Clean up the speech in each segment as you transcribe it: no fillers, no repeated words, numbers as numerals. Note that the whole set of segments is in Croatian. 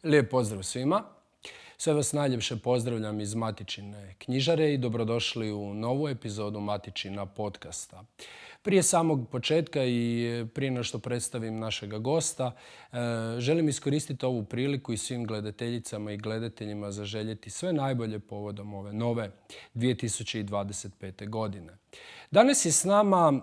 Lijep pozdrav svima. Sve vas najljepše pozdravljam iz Matičine knjižare i dobrodošli u novu epizodu Matičina podcasta. Prije samog početka i prije nego što predstavim našega gosta, želim iskoristiti ovu priliku i svim gledateljicama i gledateljima zaželjeti sve najbolje povodom ove nove 2025. godine. Danas je s nama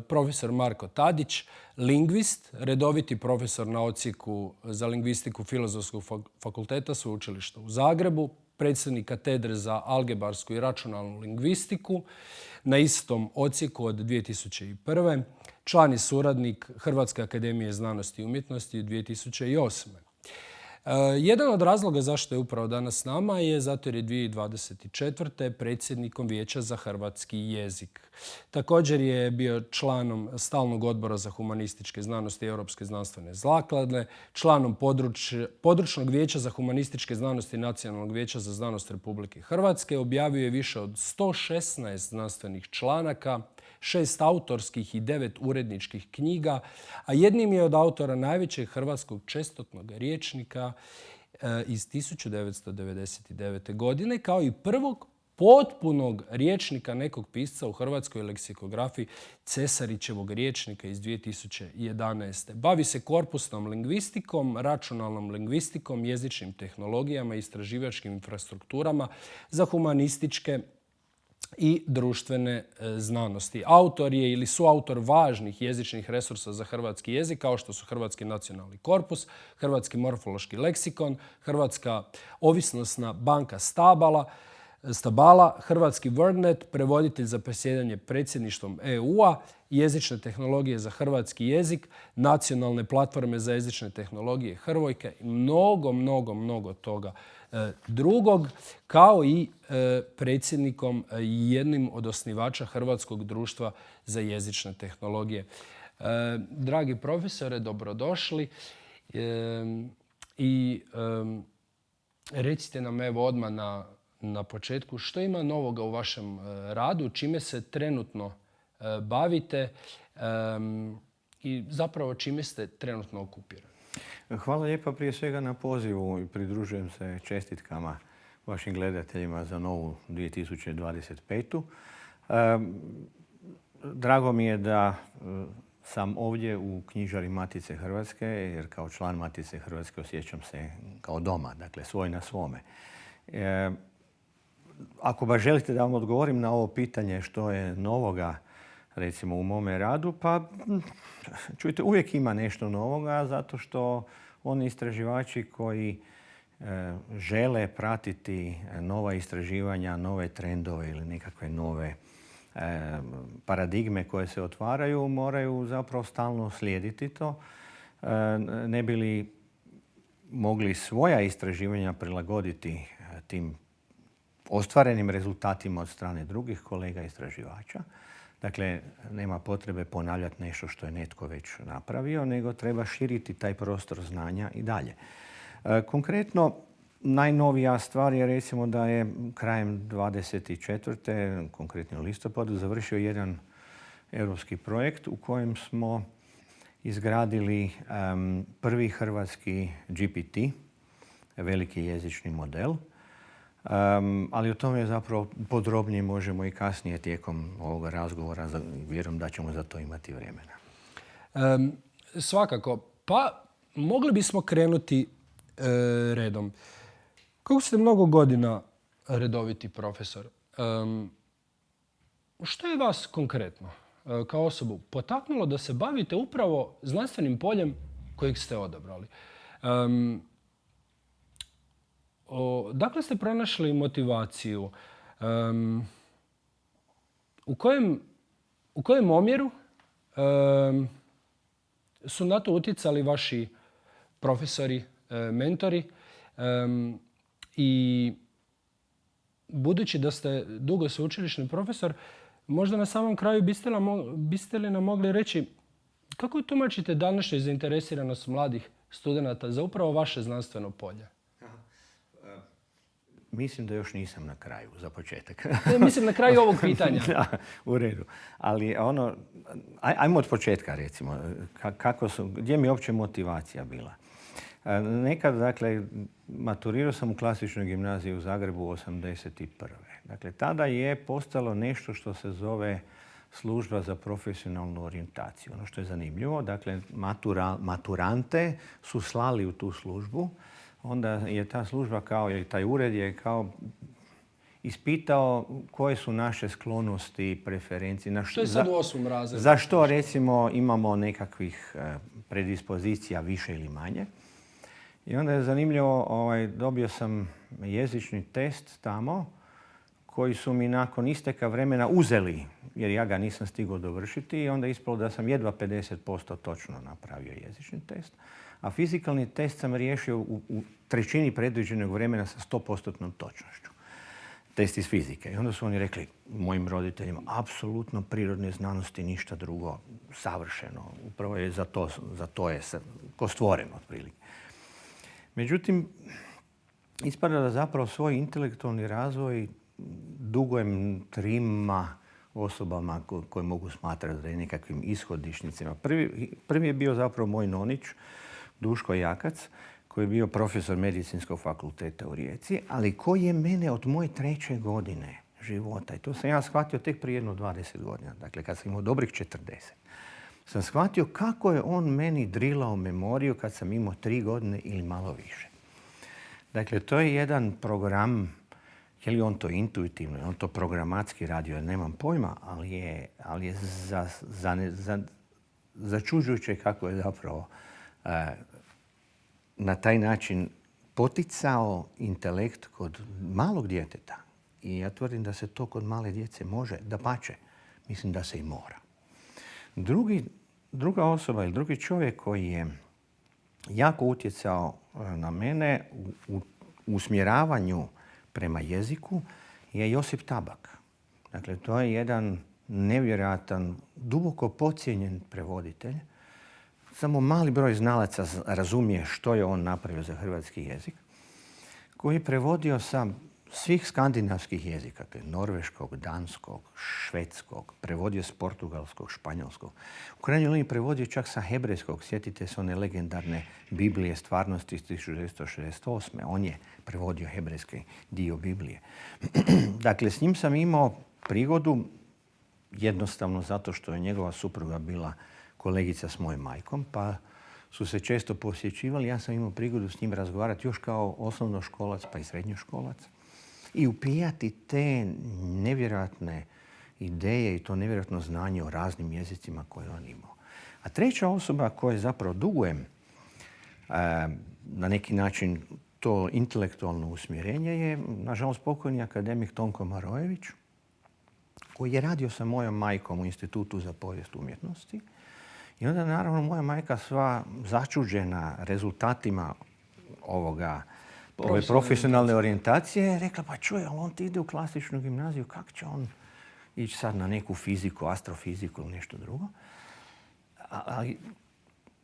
profesor Marko Tadić, lingvist, redoviti profesor na odsjeku za lingvistiku Filozofskog fakulteta Sveučilišta u Zagrebu, predsjednik katedre za algebarsku i računalnu lingvistiku na istom odsjeku od 2001. Član i suradnik Hrvatske akademije znanosti i umjetnosti 2008. Jedan od razloga zašto je upravo danas s nama je zato jer je 2024. predsjednikom Vijeća za hrvatski jezik. Također je bio članom Stalnog odbora za humanističke znanosti Europske znanstvene zaklade, članom Područnog vijeća za humanističke znanosti Nacionalnog vijeća za znanost Republike Hrvatske. Objavio je više od 116 znanstvenih članaka, 6 autorskih i 9 uredničkih knjiga, a jednim je od autora najvećeg hrvatskog čestotnog rječnika iz 1999. godine, kao i prvog potpunog rječnika nekog pisca u hrvatskoj leksikografiji Cesarićevog rječnika iz 2011. Bavi se korpusnom lingvistikom, računalnom lingvistikom, jezičnim tehnologijama i istraživačkim infrastrukturama za humanističke i društvene znanosti. Autor je ili suautor važnih jezičnih resursa za hrvatski jezik, kao što su Hrvatski nacionalni korpus, Hrvatski morfološki leksikon, Hrvatska ovisnosna banka stabala, Hrvatski WordNet, prevoditelj za predsjedanje predsjedništvom EU-a, jezične tehnologije za hrvatski jezik, nacionalne platforme za jezične tehnologije Hrvojke i mnogo toga drugog, kao i predsjednikom i jednim od osnivača Hrvatskog društva za jezične tehnologije. Dragi profesore, dobrodošli i recite nam evo odmah na početku što ima novoga u vašem radu, čime se trenutno bavite i zapravo čime ste trenutno okupirani. Hvala lijepa prije svega na pozivu i pridružujem se čestitkama vašim gledateljima za novu 2025. Drago mi je da sam ovdje u knjižari Matice Hrvatske, jer kao član Matice Hrvatske osjećam se kao doma, dakle svoj na svome. Ako baš želite da vam odgovorim na ovo pitanje što je novoga recimo u mome radu, pa čujte, uvijek ima nešto novoga zato što oni istraživači koji žele pratiti nova istraživanja, nove trendove ili nekakve nove paradigme koje se otvaraju, moraju zapravo stalno slijediti to. Ne bi li mogli svoja istraživanja prilagoditi tim ostvarenim rezultatima od strane drugih kolega istraživača. Dakle, nema potrebe ponavljati nešto što je netko već napravio, nego treba širiti taj prostor znanja i dalje. Konkretno, najnovija stvar je recimo da je krajem 24. konkretno u listopadu, završio jedan europski projekt u kojem smo izgradili prvi hrvatski GPT, veliki jezični model. Ali o tome zapravo podrobnije možemo i kasnije tijekom ovoga razgovora. Vjerujem da ćemo za to imati vremena. Svakako. Pa mogli bismo krenuti redom. Kako ste mnogo godina redoviti profesor, što je vas konkretno kao osobu potaknulo da se bavite upravo znanstvenim poljem kojeg ste odabrali? Dakle ste pronašli motivaciju? U kojem omjeru su na to utjecali vaši profesori, mentori? I budući da ste dugo sveučilišni profesor, možda na samom kraju biste li nam mogli reći kako tumačite današnju zainteresiranost mladih studenata za upravo vaše znanstveno polje? Mislim da još nisam na kraju, za početak. Mislim na kraju ovog pitanja. Da, u redu. Ali ajmo od početka recimo. Gdje mi je uopće motivacija bila? Nekad, dakle, maturirao sam u klasičnoj gimnaziji u Zagrebu 1981. Dakle, tada je postalo nešto što se zove služba za profesionalnu orijentaciju. Ono što je zanimljivo, dakle, maturante su slali u tu službu. Onda je ta služba ili taj ured je kao ispitao koje su naše sklonosti, preferencije. Što je sad u 8. razredu? Za što, recimo, imamo nekakvih predispozicija više ili manje. I onda je zanimljivo, dobio sam jezični test tamo koji su mi nakon isteka vremena uzeli, jer ja ga nisam stigao dovršiti i onda je ispalo da sam jedva 50% točno napravio jezični test. A fizikalni test sam riješio u trećini predviđenog vremena sa 100% točnošću. Test iz fizike. I onda su oni rekli mojim roditeljima, apsolutno prirodne znanosti, ništa drugo, savršeno. Upravo je za to je ko stvoreno otprilike. Međutim, ispada da zapravo svoj intelektualni razvoj dugujem trima osobama koje mogu smatrati da je nekakvim ishodišnicima. Prvi je bio zapravo moj nonić, Duško Jakac, koji je bio profesor Medicinskog fakulteta u Rijeci, ali koji je mene od moje 3. godine života, i to sam ja shvatio tek prije 20 godina, dakle kad sam imao dobrih 40, sam shvatio kako je on meni drilao memoriju kad sam imao 3 godine ili malo više. Dakle, to je jedan program, je li on to intuitivno, je on to programatski radio, nemam pojma, ali je začuđujuće kako je zapravo na taj način poticao intelekt kod malog djeteta. I ja tvrdim da se to kod male djece može, dapače, mislim da se i mora. Druga osoba ili drugi čovjek koji je jako utjecao na mene u usmjeravanju prema jeziku je Josip Tabak. Dakle, to je jedan nevjerojatan, duboko podcijenjen prevoditelj. Samo mali broj znalaca razumije što je on napravio za hrvatski jezik, koji je prevodio sa svih skandinavskih jezika, to je norveškog, danskog, švedskog, prevodio s portugalskog, španjolskog. U krajnjoj liniji prevodio čak sa hebrejskog. Sjetite se one legendarne Biblije stvarnosti iz 1968. On je prevodio hebrejski dio Biblije. Dakle, s njim sam imao prigodu, jednostavno zato što je njegova supruga bila kolegica s mojom majkom, pa su se često posjećivali. Ja sam imao prigodu s njim razgovarati još kao osnovnoškolac pa i srednjoškolac i upijati te nevjerojatne ideje i to nevjerojatno znanje o raznim jezicima koje on imao. A treća osoba koje zapravo dugujem na neki način to intelektualno usmjerenje je, nažalost, pokojni akademik Tonko Marojević, koji je radio sa mojom majkom u Institutu za povijest umjetnosti. I onda, naravno, moja majka sva začuđena rezultatima ove profesionalne orijentacije je rekla, pa čuj, ali on ti ide u klasičnu gimnaziju, kako će on ići sad na neku fiziku, astrofiziku ili nešto drugo? Ali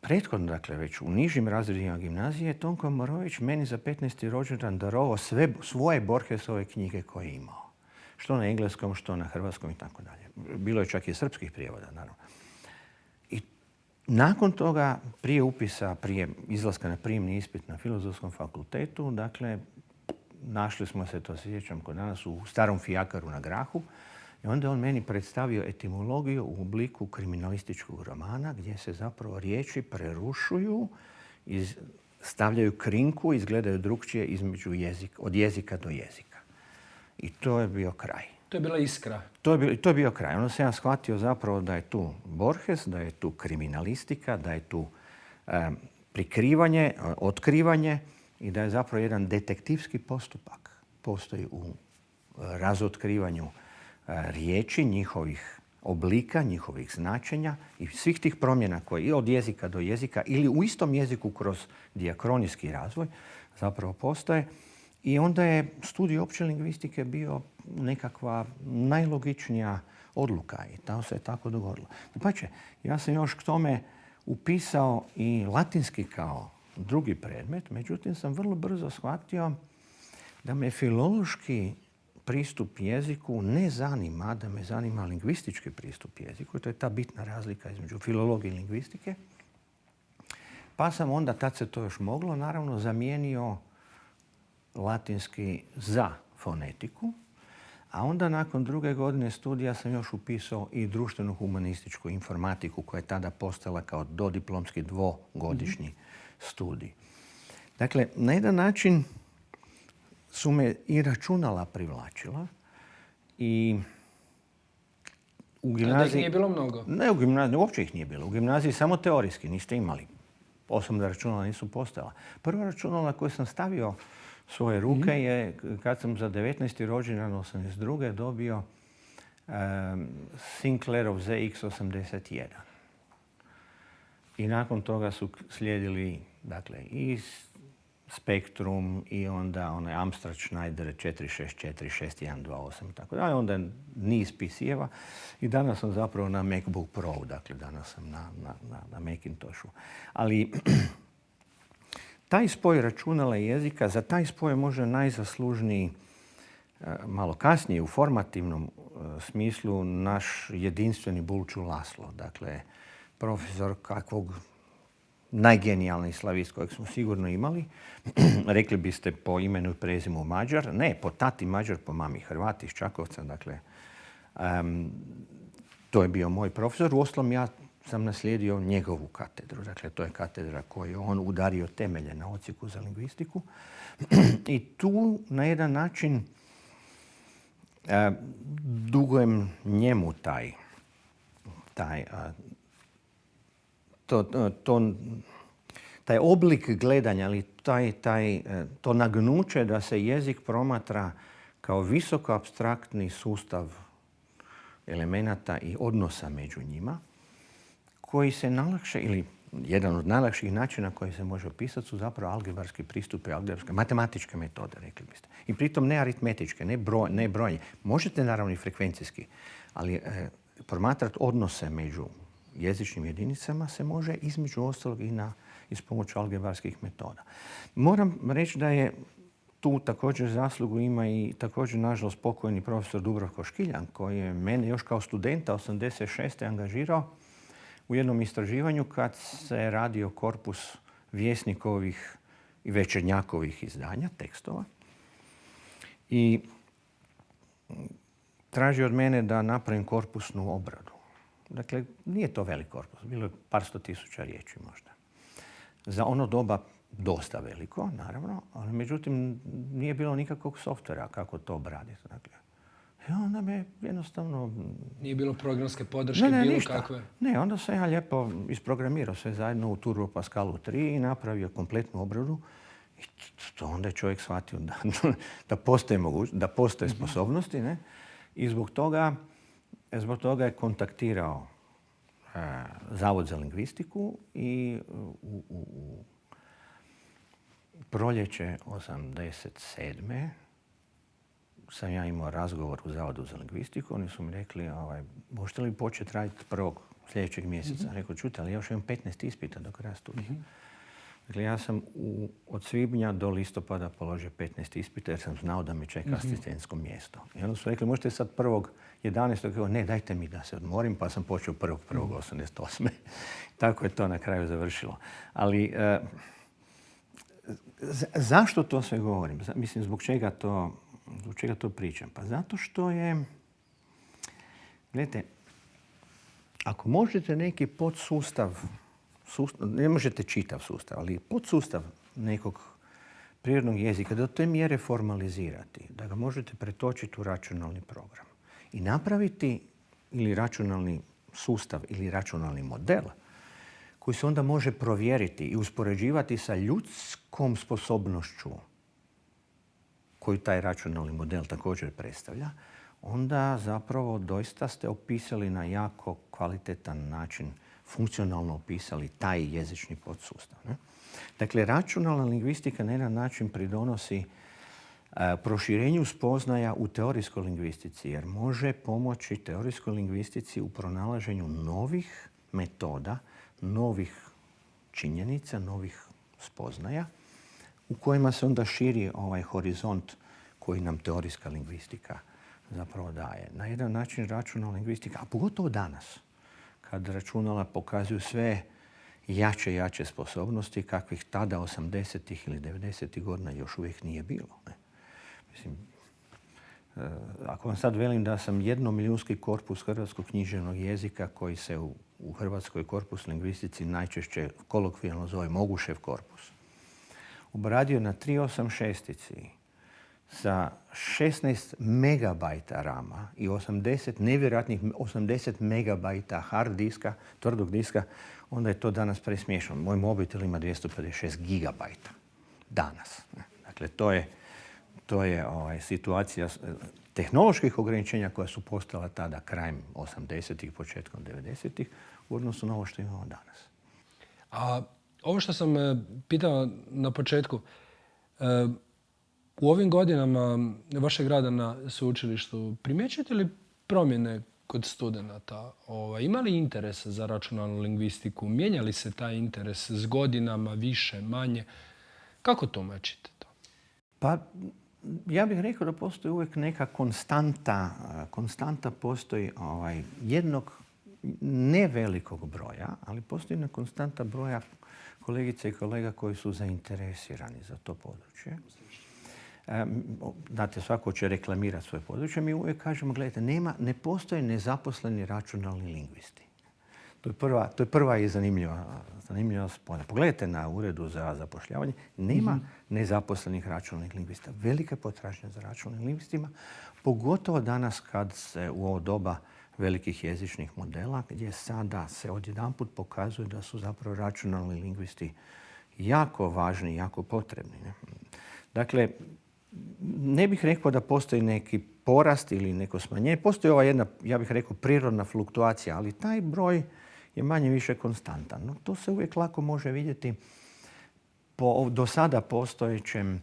prethodno, dakle, već u nižim razredima gimnazije, Tonko Morović meni za 15. rođendan darovao svoje Borgesove knjige koje je imao. Što na engleskom, što na hrvatskom i tako dalje. Bilo je čak i srpskih prijevoda, naravno. I nakon toga, prije izlaska na prijemni ispit na Filozofskom fakultetu, dakle, našli smo se, to se sjećam kod nas, u starom fijakaru na Grahu. I onda je on meni predstavio etimologiju u obliku kriminalističkog romana gdje se zapravo riječi prerušuju, stavljaju krinku, izgledaju drukčije od jezika do jezika. I to je bio kraj. To je bila iskra. To je bio kraj. Onda sam ja shvatio zapravo da je tu Borges, da je tu kriminalistika, da je tu prikrivanje, otkrivanje i da je zapravo jedan detektivski postupak. Postoji u razotkrivanju riječi, njihovih oblika, njihovih značenja i svih tih promjena koje i od jezika do jezika ili u istom jeziku kroz dijakronijski razvoj zapravo postoje. I onda je studij opće lingvistike bio nekakva najlogičnija odluka i to se je tako dogodilo. Dapače, ja sam još k tome upisao i latinski kao drugi predmet, međutim sam vrlo brzo shvatio da me filološki pristup jeziku ne zanima, da me zanima lingvistički pristup jeziku. To je ta bitna razlika između filologije i lingvistike. Pa sam onda, tad se to još moglo, naravno zamijenio latinski za fonetiku, a onda nakon 2. godine studija sam još upisao i društvenu humanističku informatiku koja je tada postala kao dodiplomski 2-godišnji studij. Dakle, na jedan način su me i računala privlačila i u gimnaziji... Da ih nije bilo mnogo? Ne, u gimnaziji uopće ih nije bilo. U gimnaziji samo teorijski niste imali. Osobna računala nisu postojala. Prva računala koju sam stavio svoje ruke je kad sam za 19. rođendan 82. dobio Sinclairov ZX81. I nakon toga su slijedili i Spektrum i onda onaj Amstrad Schneider 464, 6128 i tako dalje. Onda je niz PC-eva i danas sam zapravo na MacBook Pro, dakle danas sam na Macintoshu. Ali taj spoj računala i jezika, za taj spoj je možda najzaslužniji malo kasnije u formativnom smislu naš jedinstveni Bulču Laslo. Dakle, profesor kakvog najgenijalniji slavist kojeg smo sigurno imali. Rekli biste po imenu i prezimu Mađar. Ne, po tati Mađar, po mami Hrvat iz Čakovca. Dakle, to je bio moj profesor. Uostalom, ja sam naslijedio njegovu katedru. Dakle, to je katedra koju je on udario temelje na odsjeku za lingvistiku. I tu na jedan način dugujem njemu taj oblik gledanja, ali to nagnuće da se jezik promatra kao visoko apstraktni sustav elemenata i odnosa među njima, koji se najlakše, ili jedan od najlakših načina koji se može opisati su zapravo algebarski pristupi, matematičke metode, rekli biste. I pritom ne aritmetičke, ne brojanje. Možete naravno i frekvencijski, ali promatrati odnose među jezičnim jedinicama se može između ostalog i s pomoću algebarskih metoda. Moram reći da je tu također zaslugu ima i također nažalost pokojni profesor Dubravko Škiljan koji je mene još kao studenta 86. angažirao u jednom istraživanju kad se radio korpus Vjesnikovih i Večernjakovih izdanja, tekstova. I traži od mene da napravim korpusnu obradu. Dakle, nije to velik korpus, bilo je par 100.000 riječi možda. Za ono doba dosta veliko, naravno, ali međutim nije bilo nikakvog softvera kako to obraditi. Dakle, i onda me jednostavno... Nije bilo programske podrške, bilo ništa. kakve? Ne, onda sam ja lijepo isprogramirao sve zajedno u Turbo Pascalu 3 i napravio kompletnu obradu. I onda je čovjek shvatio da postoje sposobnosti. Ne? I zbog toga je kontaktirao Zavod za lingvistiku i u proljeće 87. sam ja imao razgovor u Zavodu za lingvistiku. Oni su mi rekli, možete li početi raditi prvog sljedećeg mjeseca? Rekao, čujte, ali ja još imam 15 ispita do kraja studija. Dakle, ja sam od svibnja do listopada položio 15 ispita jer sam znao da me čeka asistentsko mjesto. I onda su rekli, možete sad 1.11. Ne, dajte mi da se odmorim, pa sam počeo 1.1.88. Tako je to na kraju završilo. Ali zašto to sve govorim? Mislim, zbog čega to pričam? Pa zato što je, gledajte, ako možete neki podsustav, ne možete čitav sustav, ali podsustav nekog prirodnog jezika do te mjere formalizirati, da ga možete pretočiti u računalni program i napraviti ili računalni sustav ili računalni model koji se onda može provjeriti i uspoređivati sa ljudskom sposobnošću koju taj računalni model također predstavlja, onda zapravo doista ste opisali na jako kvalitetan način, funkcionalno opisali taj jezični podsustav. Ne? Dakle, računalna lingvistika na jedan način pridonosi proširenju spoznaja u teorijskoj lingvistici, jer može pomoći teorijskoj lingvistici u pronalaženju novih metoda, novih činjenica, novih spoznaja, u kojima se onda širi ovaj horizont koji nam teorijska lingvistika zapravo daje. Na jedan način računalna lingvistika, a pogotovo danas, kad računala pokazuju sve jače sposobnosti kakvih tada 80. ili 90. godina još uvijek nije bilo. Ne? Mislim, ako vam sad velim da sam 1.000.000 korpus hrvatskog književnog jezika koji se u hrvatskoj korpus lingvistici najčešće kolokvijalno zove Mogušev korpus, obradio na 386 sa 16 megabajta rama i 80, nevjerojatnih 80 megabajta hard diska, tvrdog diska, onda je to danas presmiješno. Moj mobitel ima 256 gigabajta danas. Dakle, to je situacija tehnoloških ograničenja koja su postala tada krajem 80-ih, početkom 90-ih u odnosu na ovo što imamo danas. A ovo što sam pitao na početku, u ovim godinama vašeg rada na sveučilištu primjećujete li promjene kod studenata? Ima li interes za računalnu lingvistiku? Mijenja li se taj interes s godinama, više, manje? Kako tumačite to? Pa, ja bih rekao da postoji uvijek neka konstanta. Konstanta postoji jednog ne velikog broja, ali postoji jedna konstanta broja kolegica i kolega koji su zainteresirani za to područje. Znate, svako će reklamirati svoje područje. Mi uvijek kažemo, gledajte, ne postoje nezaposleni računalni lingvisti. To je prva i zanimljiva spona. Pogledajte na uredu za zapošljavanje, nema nezaposlenih računalnih lingvista. Velika potražnja za računalnim lingvistima, pogotovo danas kad se u ovo doba velikih jezičnih modela, gdje sada se odjedanput pokazuje da su zapravo računalni lingvisti jako važni i jako potrebni. Ne? Dakle, ne bih rekao da postoji neki porast ili neko smanjenje. Postoji ova jedna, ja bih rekao, prirodna fluktuacija, ali taj broj je manje više konstantan. No, to se uvijek lako može vidjeti po do sada postojećem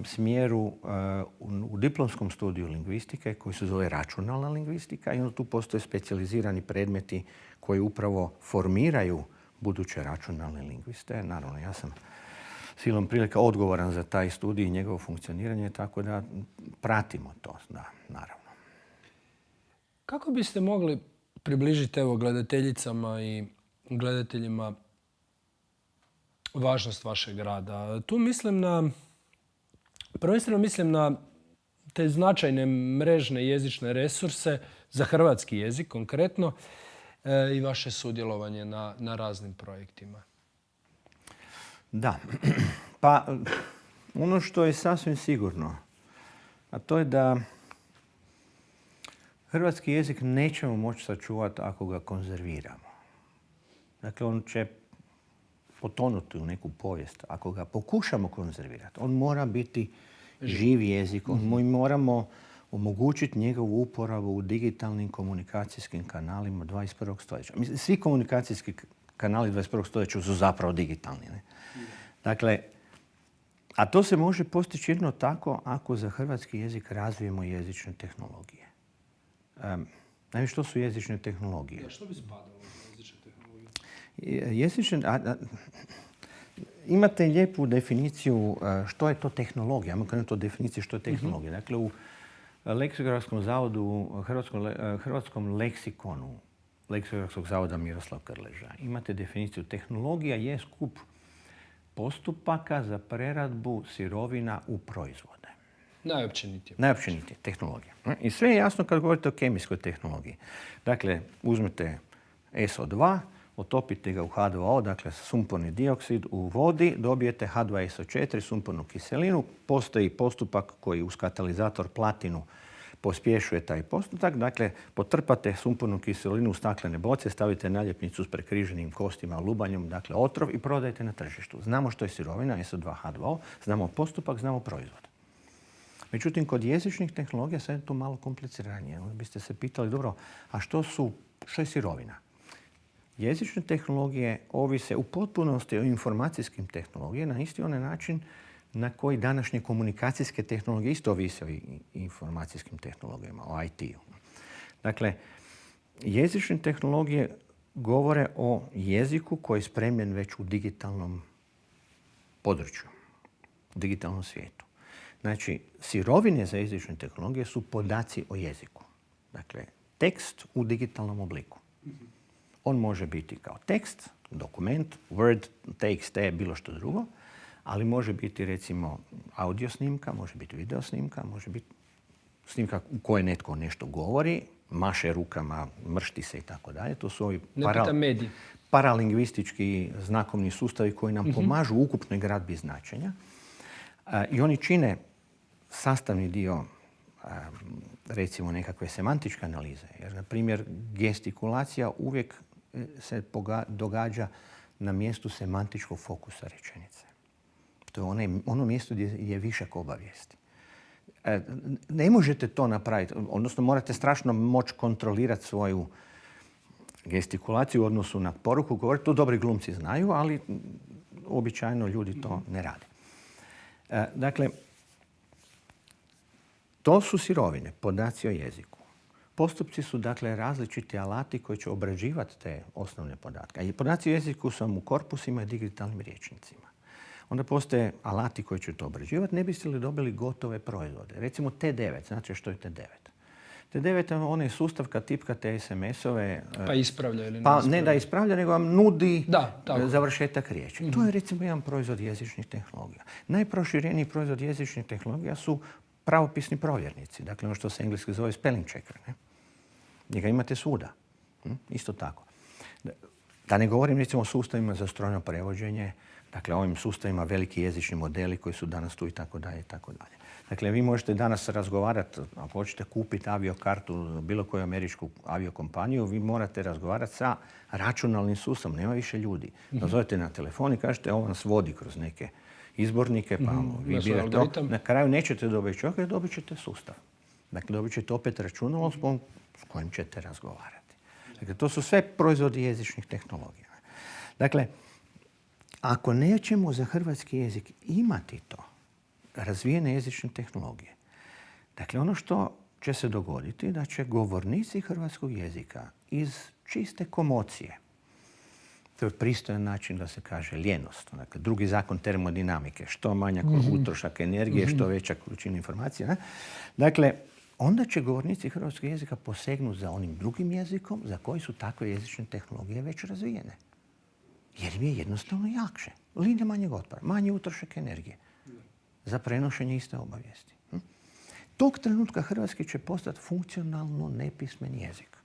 smjeru u diplomskom studiju lingvistike koji se zove računalna lingvistika i onda tu postoje specijalizirani predmeti koji upravo formiraju buduće računalne lingviste. Naravno, ja sam silom prilika odgovoran za taj studij i njegovo funkcioniranje, tako da pratimo to, da, naravno. Kako biste mogli približiti gledateljicama i gledateljima važnost vašeg rada? Tu prvenstveno mislim na te značajne mrežne jezične resurse za hrvatski jezik konkretno i vaše sudjelovanje na raznim projektima. Da, pa ono što je sasvim sigurno, a to je da hrvatski jezik nećemo moći sačuvati ako ga konzerviramo. Dakle, on će potonuti u neku povijest. Ako ga pokušamo konzervirati, on mora biti živ jezik. Mi moramo omogućiti njegovu uporabu u digitalnim komunikacijskim kanalima 21. stoljeća. Svi komunikacijski kanali 21. stoljeća su zapravo digitalni. Ne? Dakle, a to se može postići jedino tako ako za hrvatski jezik razvijemo jezične tehnologije. Naime, što su jezične tehnologije? Što bi spadalo u jezične tehnologije? Imate lijepu definiciju što je to tehnologija. Ajmo krenuti od definicije što je tehnologija. Dakle, u leksikografskom zavodu, hrvatskom leksikonu Leksikografskog zavoda Miroslav Krleža imate definiciju tehnologija je skup postupaka za preradbu sirovina u proizvode. Najopćenitije, tehnologija. I sve je jasno kad govorite o kemijskoj tehnologiji. Dakle, uzmete SO2, otopite ga u H2O, dakle sumporni dioksid u vodi, dobijete H2SO4, sumpornu kiselinu. Postoji postupak koji uz katalizator platinu pospješuje taj postotak. Dakle, potrpate sumpornu kiselinu u staklene boce, stavite naljepnicu s prekriženim kostima, lubanjom, dakle otrov i prodajete na tržištu. Znamo što je sirovina, SO2H2O, znamo postupak, znamo proizvod. Međutim, kod jezičnih tehnologija sad je to malo kompliciranije. Onda biste se pitali, dobro, a što je sirovina? Jezične tehnologije ovise u potpunosti o informacijskim tehnologijama na isti onaj način na koji današnje komunikacijske tehnologije isto ovise o informacijskim tehnologijama, o IT-u. Dakle, jezične tehnologije govore o jeziku koji je spremljen već u digitalnom području, u digitalnom svijetu. Znači, sirovine za jezične tehnologije su podaci o jeziku. Dakle, tekst u digitalnom obliku. On može biti kao tekst, dokument, Word, TXT, bilo što drugo, ali može biti recimo audio snimka, može biti video snimka, može biti snimka u kojoj netko nešto govori, maše rukama, mršti se i tako dalje. To su ovi paralingvistički znakovni sustavi koji nam pomažu u ukupnoj gradbi značenja. I oni čine sastavni dio recimo nekakve semantičke analize. Jer, na primjer, gestikulacija uvijek se događa na mjestu semantičkog fokusa rečenice. To je ono mjesto gdje je višak obavijesti. Ne možete to napraviti, odnosno morate strašno moći kontrolirati svoju gestikulaciju u odnosu na poruku. Govoriti, to dobri glumci znaju, ali običajno ljudi to ne rade. Dakle, to su sirovine, podaci o jeziku. Postupci su dakle različiti alati koji će obrađivati te osnovne podatke. I podaci o jeziku su vam u korpusima i digitalnim rječnicima. Onda postoje alati koji će to obrađivati. Ne biste li dobili gotove proizvode? Recimo T9. Znate što je T9? T9 je onaj sustav kad tipkate SMS-ove. Pa ispravlja ili ne pa ispravlja? Ne da ispravlja, nego vam nudi tako. Završetak riječi. To je recimo jedan proizvod jezičnih tehnologija. Najprošireniji proizvod jezičnih tehnologija su pravopisni provjernici. Dakle, ono što se engleski zove spelling checker. Ne? Njega imate svuda. Isto tako. Da ne govorim recimo o sustavima za strojno prevođenje, dakle ovim sustavima veliki jezični modeli koji su danas tu i tako dalje i tako dalje. Dakle, vi možete danas razgovarati, ako hoćete kupiti aviokartu za bilo koju američku aviokompaniju, vi morate razgovarati sa računalnim sustavom, nema više ljudi. Nazovete na telefon i kažete, ovo nas vodi kroz neke izbornike, pa vi birate to. Na kraju nećete dobiti čovjeka, dobit ćete sustav. Dakle, dobit ćete opet računalo s kojim ćete razgovarati. Dakle, to su sve proizvodi jezičnih tehnologija. Dakle, ako nećemo za hrvatski jezik imati to, razvijene jezične tehnologije, dakle, ono što će se dogoditi da će govornici hrvatskog jezika iz čiste komocije, to je pristojan način da se kaže lijenost, dakle, drugi zakon termodinamike, što manja utrošak energije, što veća količina informacija. Ne? Dakle, onda će govornici hrvatskog jezika posegnuti za onim drugim jezikom za koji su takve jezične tehnologije već razvijene. Jer im je jednostavno jakše. Linija manjeg otpora, manji utrošak energije za prenošenje iste obavijesti. Tog trenutka hrvatski će postati funkcionalno nepismen jezik.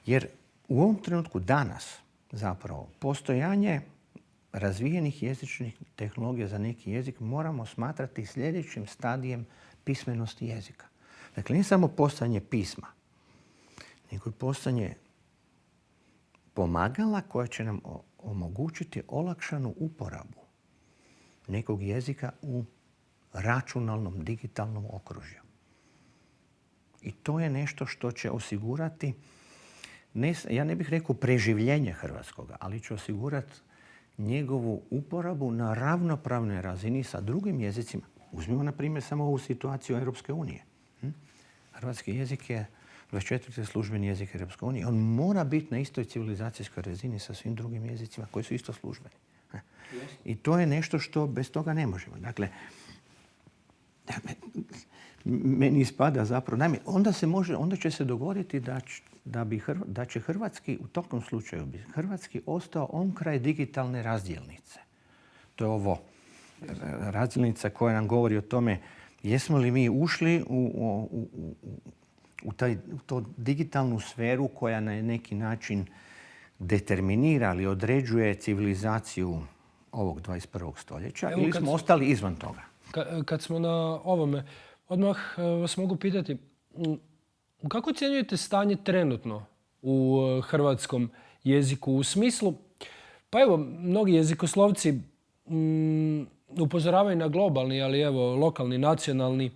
Jer u ovom trenutku danas zapravo postojanje razvijenih jezičnih tehnologija za neki jezik moramo smatrati sljedećim stadijem pismenosti jezika. Dakle, ne samo postojanje pisma, nego i postojanje pomagala koja će nam omogućiti olakšanu uporabu nekog jezika u računalnom, digitalnom okružju. I to je nešto što će osigurati, ja ne bih rekao preživljenje hrvatskoga, ali će osigurati njegovu uporabu na ravnopravnoj razini sa drugim jezicima. Uzmimo, na primjer, samo ovu situaciju Europske unije. Hrvatski jezik je 24. službeni jezik Europske unije. On mora biti na istoj civilizacijskoj razini sa svim drugim jezicima koji su isto službeni. I to je nešto što bez toga ne možemo. Dakle, meni ispada zapravo. Naime, onda će se dogoditi da će hrvatski, u tokom slučaju bi hrvatski ostao on kraj digitalne razdjelnice. To je ovo razdjelnica koja nam govori o tome jesmo li mi ušli u tu digitalnu sferu koja na neki način determinira ili određuje civilizaciju ovog 21. stoljeća ili smo ostali izvan toga. Kad smo na ovome, odmah vas mogu pitati, kako ocjenjujete stanje trenutno u hrvatskom jeziku u smislu, pa evo, mnogi jezikoslovci upozoravaju na globalni, ali evo, lokalni, nacionalni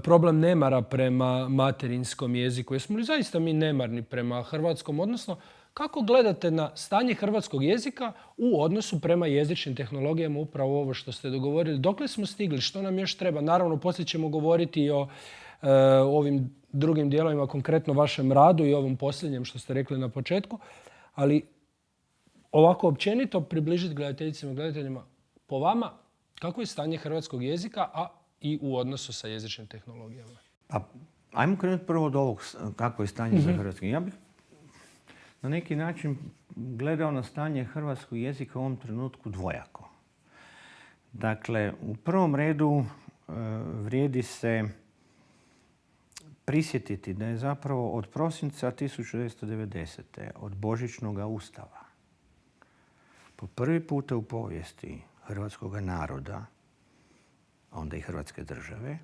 problem nemara prema materinskom jeziku. Jesmo li zaista mi nemarni prema hrvatskom, odnosno kako gledate na stanje hrvatskog jezika u odnosu prema jezičnim tehnologijama, upravo ovo što ste dogovorili? Dokle smo stigli? Što nam još treba? Naravno, poslije ćemo govoriti i o ovim drugim dijelovima, konkretno vašem radu i ovom posljednjem što ste rekli na početku. Ali ovako općenito približiti gledateljicima i gledateljima, po vama, kako je stanje hrvatskog jezika, a i u odnosu sa jezičnim tehnologijama? Pa, ajmo krenuti prvo od ovog kako je stanje za hrvatski. Ja bih na neki način gledao na stanje hrvatskog jezika u ovom trenutku dvojako. Dakle, u prvom redu vrijedi se prisjetiti da je zapravo od prosinca 1990. od Božićnog ustava po prvi puta u povijesti hrvatskog naroda, a onda i Hrvatske države,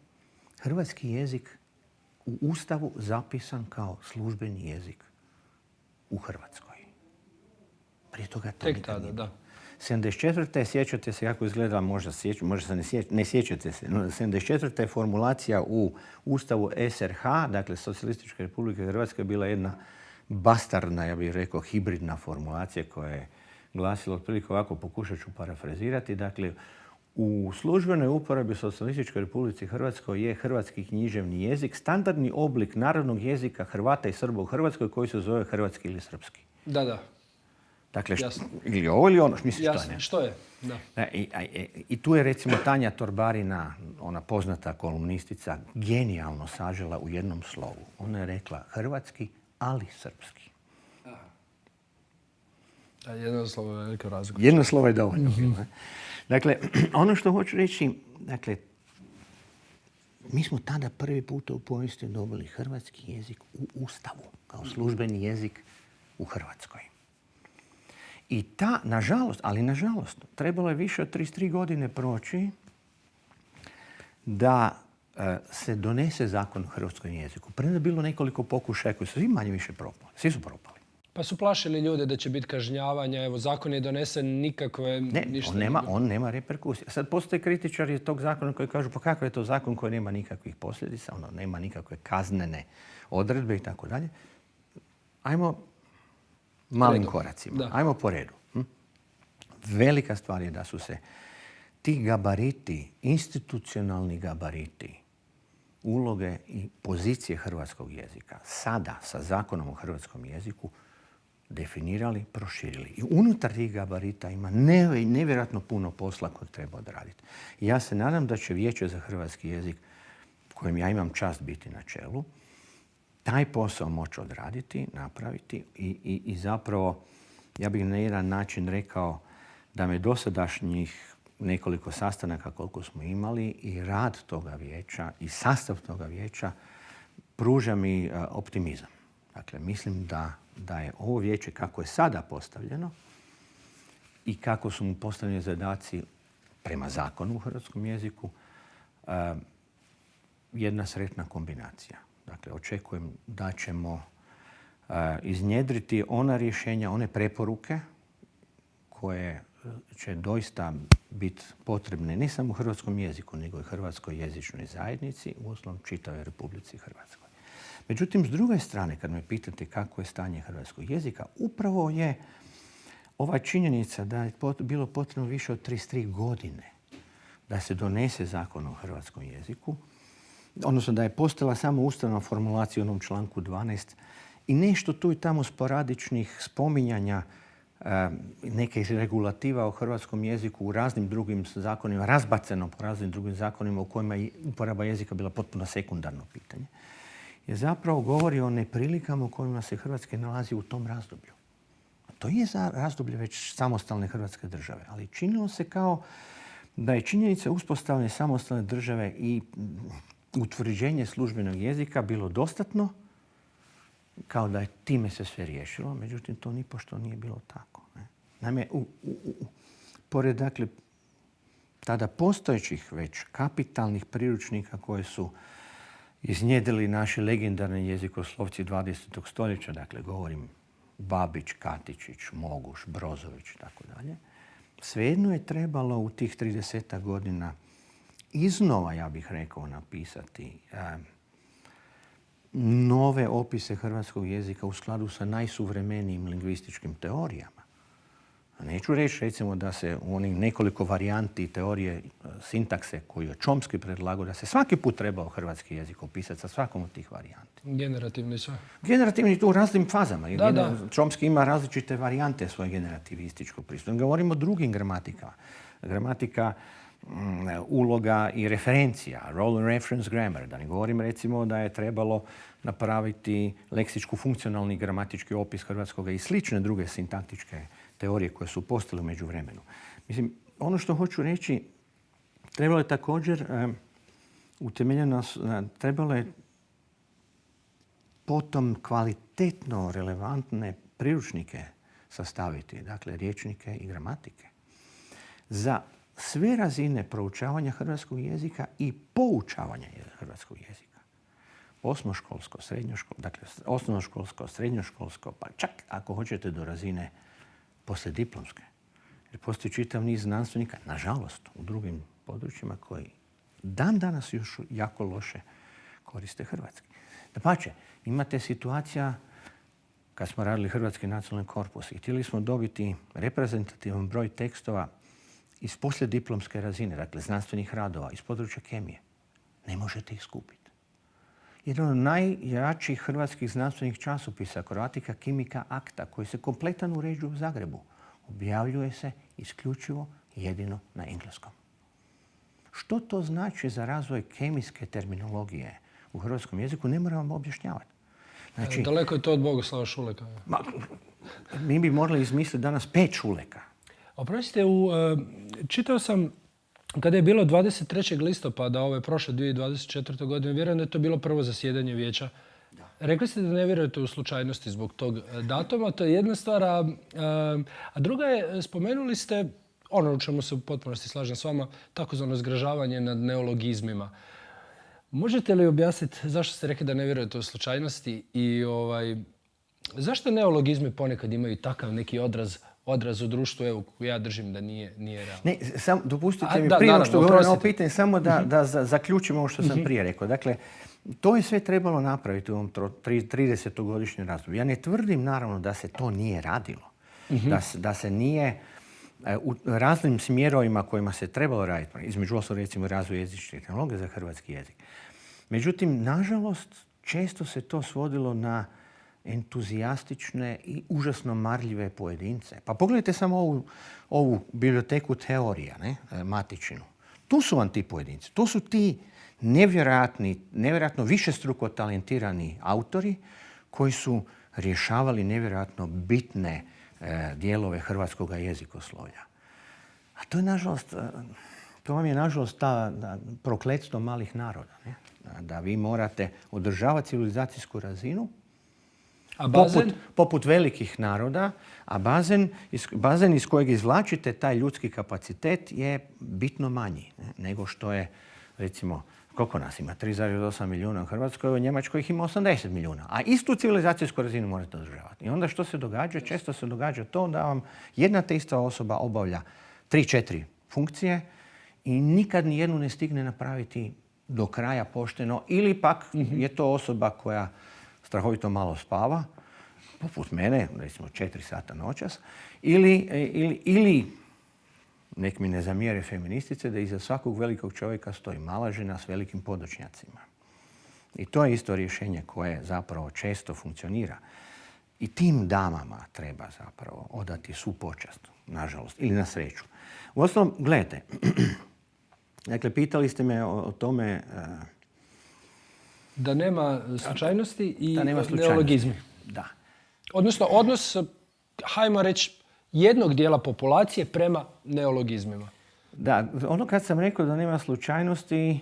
hrvatski jezik u Ustavu zapisan kao službeni jezik u Hrvatskoj. Prije toga to nikad nije bilo. 74. sjećate se kako izgleda, možda se ne sjećate se, no 74. je formulacija u Ustavu SRH, dakle Socijalističke Republike Hrvatske, bila jedna bastardna, ja bih rekao, hibridna formulacija koja je glasila otprilike ovako, pokušat ću parafrazirati. Dakle, u službenoj uporabi u Socijalističkoj Republici Hrvatskoj je hrvatski književni jezik, standardni oblik narodnog jezika Hrvata i Srba u Hrvatskoj koji se zove hrvatski ili srpski. Da. Dakle, ili ovo ili ono, misliš što je? Što je? Da. I tu je recimo Tanja Torbarina, ona poznata kolumnistica, genijalno sažela u jednom slovu. Ona je rekla hrvatski, ali srpski. Jedno slovo je veliko razgovor. Jedno slovo je dovoljno. Dakle, ono što hoću reći, dakle, mi smo tada prvi puta u povijesti dobili hrvatski jezik u Ustavu, kao službeni jezik u Hrvatskoj. I nažalost, trebalo je više od 33 godine proći da se donese zakon o hrvatskom jeziku. Premda je bilo nekoliko pokušaja koji su svi manje više propali. Svi su propali. Pa su plašili ljude da će biti kažnjavanja. Evo, zakon je donesen, nikakve... On nema reperkusije. Sad postoje kritičari tog zakona koji kažu pa kakav je to zakon koji nema nikakvih posljedica, nema nikakve kaznene odredbe i tako dalje. Ajmo malim koracima. Ajmo po redu. Velika stvar je da su se ti gabariti, institucionalni gabariti, uloge i pozicije hrvatskog jezika sada sa zakonom o hrvatskom jeziku definirali, proširili. I unutar tih gabarita ima nevjerojatno puno posla koje treba odraditi. I ja se nadam da će Vijeće za hrvatski jezik, kojem ja imam čast biti na čelu, taj posao moći odraditi, napraviti i zapravo, ja bih na jedan način rekao da me dosadašnjih nekoliko sastanaka koliko smo imali i rad toga vijeća i sastav toga vijeća pruža mi optimizam. Dakle, mislim da je ovo vijeće kako je sada postavljeno i kako su mu postavljeni zadaci prema zakonu u hrvatskom jeziku jedna sretna kombinacija. Dakle, očekujem da ćemo iznjedriti ona rješenja, one preporuke koje će doista biti potrebne ne samo u hrvatskom jeziku, nego i hrvatskoj jezičnoj zajednici, uostalom čitavoj Republici Hrvatskoj. Međutim, s druge strane, kad me pitate kako je stanje hrvatskog jezika, upravo je ova činjenica da je bilo potrebno više od 33 godine da se donese zakon o hrvatskom jeziku, odnosno da je postala samo ustavna formulacija u onom članku 12 i nešto tu i tamo sporadičnih spominjanja neke regulativa o hrvatskom jeziku u raznim drugim zakonima, razbaceno po raznim drugim zakonima u kojima je uporaba jezika bila potpuno sekundarno pitanje, je zapravo govori o neprilikama u kojima se Hrvatska nalazi u tom razdoblju. A to je za razdoblje već samostalne Hrvatske države, ali činilo se kao da je činjenica uspostavljanja samostalne države i utvrđenje službenog jezika bilo dostatno, kao da je time se sve riješilo, međutim to nipošto nije bilo tako. Naime, pored dakle tada postojećih već kapitalnih priručnika koje su iznjedrili naši legendarni jezikoslovci 20. stoljeća, dakle govorim Babić, Katičić, Moguš, Brozović i tako dalje, svejedno je trebalo u tih 30 godina iznova, ja bih rekao, napisati nove opise hrvatskog jezika u skladu sa najsuvremenijim lingvističkim teorijama. Neću reći, recimo, da se u onih nekoliko varijanti teorije sintakse koju je Chomsky predlagao, da se svaki put trebao hrvatski jezik opisati sa svakom od tih varijanti. Generativni sve. Generativni tu u raznim fazama. Da. Chomsky ima različite varijante svoje generativističkog pristupa. Govorimo o drugim gramatikama. Gramatika uloga i referencija, role and reference grammar. Da ne govorim recimo da je trebalo napraviti leksičku funkcionalni gramatički opis hrvatskoga i slične druge sintaktičke teorije koje su postale u međuvremenu. Mislim, ono što hoću reći, trebalo je također trebalo je potom kvalitetno relevantne priručnike sastaviti, dakle rječnike i gramatike, za sve razine proučavanja hrvatskog jezika i poučavanja hrvatskog jezika. Osmoškolsko, srednjoškolsko, dakle osnovnoškolsko, srednjoškolsko, pa čak ako hoćete do razine poslijediplomske. Jer postoji čitav niz znanstvenika, nažalost, u drugim područjima koji dan danas još jako loše koriste hrvatski. Dapače, imate situacija kad smo radili Hrvatski nacionalni korpus i htjeli smo dobiti reprezentativan broj tekstova iz poslijediplomske razine, dakle znanstvenih radova, iz područja kemije. Ne možete ih skupiti. Jedan od najjačih hrvatskih znanstvenih časopisa, Croatica Chimica Acta, koji se kompletan uređuje u Zagrebu, objavljuje se isključivo jedino na engleskom. Što to znači za razvoj kemijske terminologije u hrvatskom jeziku, ne moram vam objašnjavati. Znači, daleko je to od Bogoslava Šuleka. Mi bi morali izmisliti danas 5 Šuleka. Oprostite, čitao sam kada je bilo 23. listopada ove prošle 2024. godine, vjerujem da je to bilo prvo zasjedanje vijeća. Da. Rekli ste da ne vjerujete u slučajnosti zbog tog datuma, to je jedna stvar. A druga je, spomenuli ste, ono u čemu se u potpunosti slažem s vama, takozvano zgražavanje nad neologizmima. Možete li objasniti zašto ste rekli da ne vjerujete u slučajnosti i zašto neologizmi ponekad imaju takav neki odraz u društvu, evo, ja držim da nije realno? Ne, dopustite mi prije što govorim o pitanju, samo da zaključimo ovo što sam prije rekao. Dakle, to je sve trebalo napraviti u ovom 30-godišnjem razdoblju. Ja ne tvrdim, naravno, da se to nije radilo. Da se nije u raznim smjerovima kojima se trebalo raditi, između ostalog recimo razvoj jezične tehnologije za hrvatski jezik. Međutim, nažalost, često se to svodilo na entuzijastične i užasno marljive pojedince. Pa pogledajte samo ovu biblioteku teorija, Matičinu. Tu su vam ti pojedinci. Tu su ti nevjerojatno višestruko talentirani autori koji su rješavali nevjerojatno bitne dijelove hrvatskog jezikoslovlja. A to je nažalost, to vam je nažalost ta prokletstvo malih naroda. Ne? Da vi morate održavati civilizacijsku razinu poput velikih naroda, a bazen iz kojeg izvlačite taj ljudski kapacitet je bitno manji nego što je, recimo, koliko nas ima? 3,8 milijuna u Hrvatskoj, u Njemačkoj ih ima 80 milijuna. A istu civilizacijsku razinu morate održavati. I onda što se događa? Često se događa to da vam jedna te ista osoba obavlja 3-4 funkcije i nikad nijednu ne stigne napraviti do kraja pošteno. Ili pak je to osoba koja strahovito malo spava, poput mene, recimo 4 sata noćas, ili nek mi ne zamjere feministice, da iza svakog velikog čovjeka stoji mala žena s velikim podočnjacima. I to je isto rješenje koje zapravo često funkcionira. I tim damama treba zapravo odati svu počast, nažalost, ili na sreću. Uostalom, gledajte, dakle, pitali ste me o tome... Da nema slučajnosti i neologizmi. Da. Odnosno, odnos, hajmo reći, jednog dijela populacije prema neologizmima. Da, ono kad sam rekao da nema slučajnosti,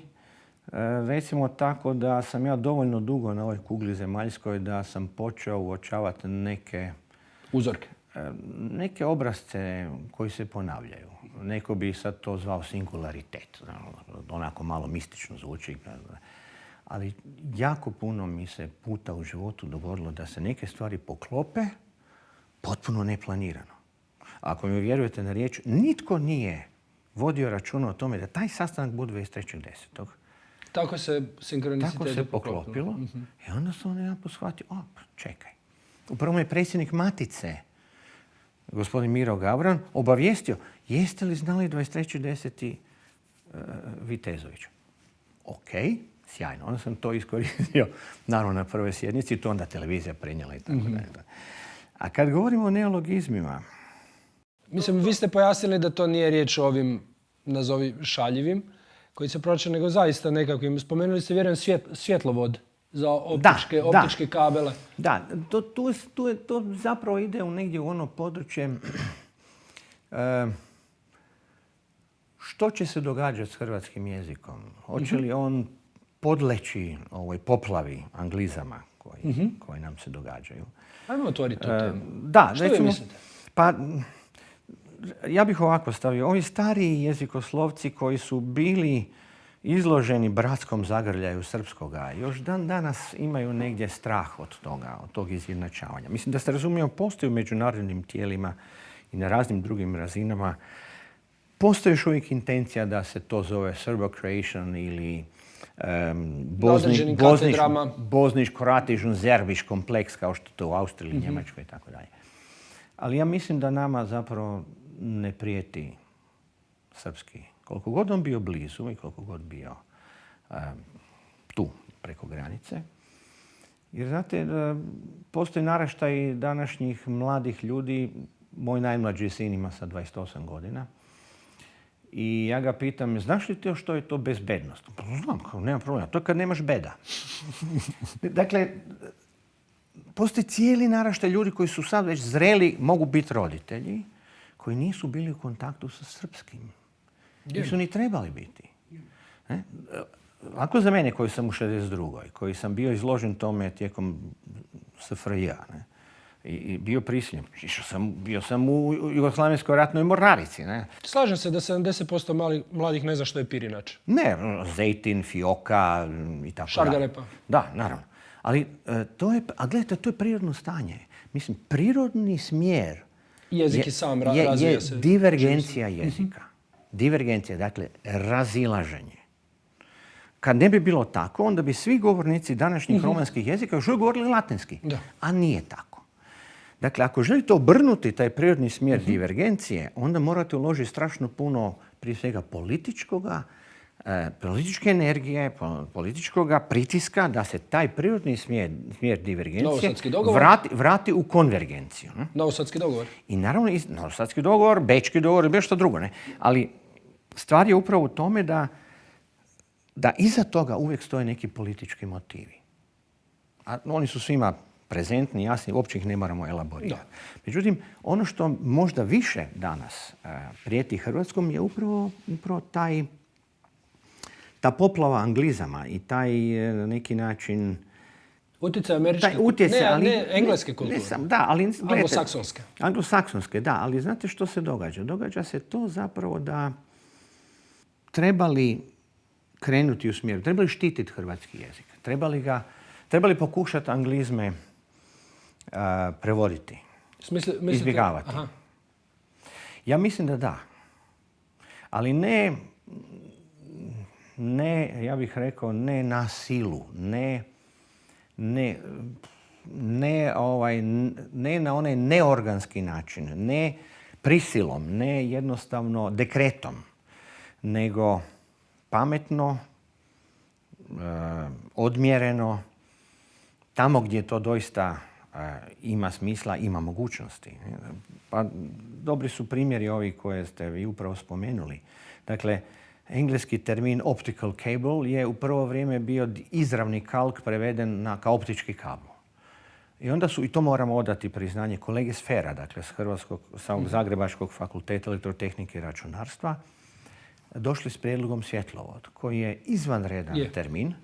recimo tako da sam ja dovoljno dugo na ovoj kugli zemaljskoj da sam počeo uočavati neke... Uzorke. Neke obrazce koji se ponavljaju. Neko bi sad to zvao singularitet. Onako malo mistično zvuči. Ali jako puno mi se puta u životu dogodilo da se neke stvari poklope potpuno neplanirano. Ako mi vjerujete na riječ, nitko nije vodio računa o tome da taj sastanak bude 23.10. Tako se sinkronicitet Tako se poklopilo. I onda sam jedanput shvatio, čekaj. Upravo me predsjednik Matice, gospodin Miro Gavran, obavijestio, jeste li znali 23.10. Vitezović? Ok, sjajno. Onda sam to iskoristio, naravno na prvoj sjednici, to onda televizija prenijela i tako dalje. A kad govorimo o neologizmima... Mislim, vi ste pojasnili da to nije riječ o ovim nazovi šaljivim, koji se proče, nego zaista nekakvim. Spomenuli ste, vjerujem, svjetlovod za optičke kabele. Da, to zapravo ide negdje u ono područje što će se događati s hrvatskim jezikom. Hoće li on podleći ovoj poplavi anglizama koji nam se događaju? Ajmo otvoriti tu temu. Da, što vi mislite? Pa, ja bih ovako stavio. Ovi stariji jezikoslovci koji su bili izloženi bratskom zagrljaju srpskoga, još dan danas imaju negdje strah od toga, od tog izjednačavanja. Mislim da se razumijemo, postoji u međunarodnim tijelima i na raznim drugim razinama, postoji još uvijek intencija da se to zove Serbo-Croatian ili Bosniš-Kroatiš Zerbiš kompleks, kao što to u Austriji, Njemačkoj i tako dalje. Ali ja mislim da nama zapravo ne prijeti srpski. Koliko god on bio blizu i koliko god bio tu, preko granice. Jer znate, postoji naraštaj današnjih mladih ljudi. Moj najmlađi sin ima sad 28 godina. I ja ga pitam, znaš li ti što je to bezbednost? Pa znam, nema problema. To je kad nemaš beda. Dakle, postoji cijeli naraštaj ljudi koji su sad već zreli, mogu biti roditelji, koji nisu bili u kontaktu sa srpskim. Nisu ni trebali biti. Ako za mene koji sam u 62. koji sam bio izložen tome tijekom SFRJ-a i bio prisiljen, bio sam u Jugoslavenskoj ratnoj mornarici. Slažem se da 70% mladih ne zna što je pirinač. Ne, zejtin, fioka i tako dalje. Šargarepa. Da, naravno. Ali gledajte, to je prirodno stanje. Mislim, prirodni smjer jezik i sam razvija se. Je divergencija jezika. Divergencija, dakle, razilaženje. Kad ne bi bilo tako, onda bi svi govornici današnjih romanskih jezika još uvijek govorili latinski. Da. A nije tako. Dakle, ako želite obrnuti taj prirodni smjer divergencije, onda morate uložiti strašno puno, prije svega, političke energije, političkoga pritiska da se taj prirodni smjer divergencije vrati u konvergenciju. Novosadski dogovor. I naravno, novosadski dogovor, bečki dogovor ili bilo što drugo. Ali stvar je upravo u tome da iza toga uvijek stoje neki politički motivi. A oni su svima prezentni, jasni, uopće ih ne moramo elaborirati. Međutim, ono što možda više danas prijeti Hrvatskom je upravo ta poplava anglizama i taj neki način... Utjecaj američke kulture, ne engleske kulture. Anglosaksonske. Anglosaksonske, da. Ali znate što se događa? Događa se to zapravo da trebali krenuti u smjeru, trebali štititi hrvatski jezik, trebali pokušati anglizme prevoditi, izbjegavati. Aha. Ja mislim da da. Ali ne, ja bih rekao, ne na silu, ne na onaj neorganski način, ne prisilom, ne jednostavno dekretom, nego pametno, odmjereno, tamo gdje to doista ima smisla, ima mogućnosti. Pa dobri su primjeri ovi koje ste vi upravo spomenuli. Dakle, engleski termin optical cable je u prvo vrijeme bio izravni kalk preveden kao optički kabel. I onda su, i to moramo odati priznanje, kolege s FER-a, dakle sa Zagrebačkog fakulteta elektrotehnike i računarstva, došli s prijedlogom svjetlovod, koji je izvanredan termin,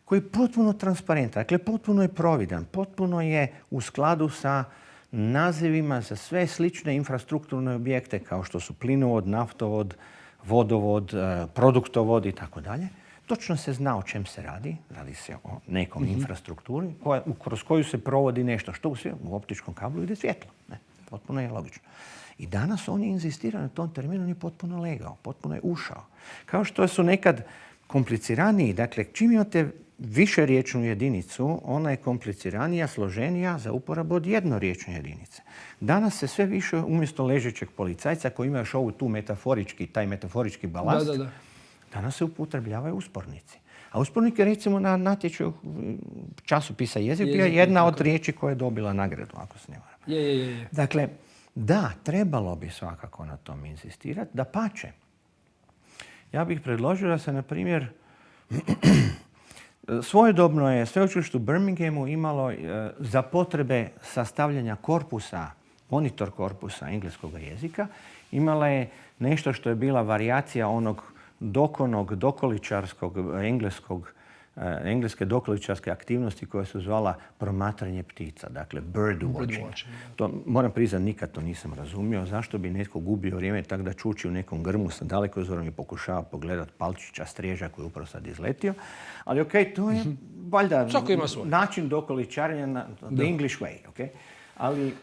koji je potpuno transparentan, dakle potpuno je providan, potpuno je u skladu sa nazivima za sve slične infrastrukturne objekte kao što su plinovod, naftovod, vodovod, produktovod i tako dalje. Točno se zna o čem se radi. Radi se o nekom infrastrukturi kroz koju se provodi nešto. Što u optičkom kablu ide svjetlo. Potpuno je logično. I danas oni inzistiraju na tom terminu, on je potpuno legao, potpuno je ušao. Kao što su nekad kompliciraniji, dakle, čim imate više riječnu jedinicu, ona je kompliciranija, složenija za uporabu od jednoriječne jedinice. Danas se sve više umjesto ležećeg policajca koji ima još ovu tu taj metaforički balast, danas se upotrebljavaju uspornici. A uspornik je recimo na natječaju časopisa Jezik bio jedna od riječi koja je dobila nagradu, ako se ne varam. Dakle, da, trebalo bi svakako na tom inzistirati. Dapače, Ja bih predložio da se, na primjer, svojedobno je sveučilište u Birminghamu imalo za potrebe sastavljanja korpusa, monitor korpusa engleskog jezika, imala je nešto što je bila varijacija onog dokoličarskog engleske dokoličarske aktivnosti koja se zvala promatranje ptica, dakle bird watching. To, moram priznati, nikad to nisam razumio. Zašto bi netko gubio vrijeme tako da čuči u nekom grmu sa dalekozorom i pokušava pogledati palčića striježa koji je upravo sad izletio. Ali okej, to je valjda način dokoličarenja na the English way. Okay? Ali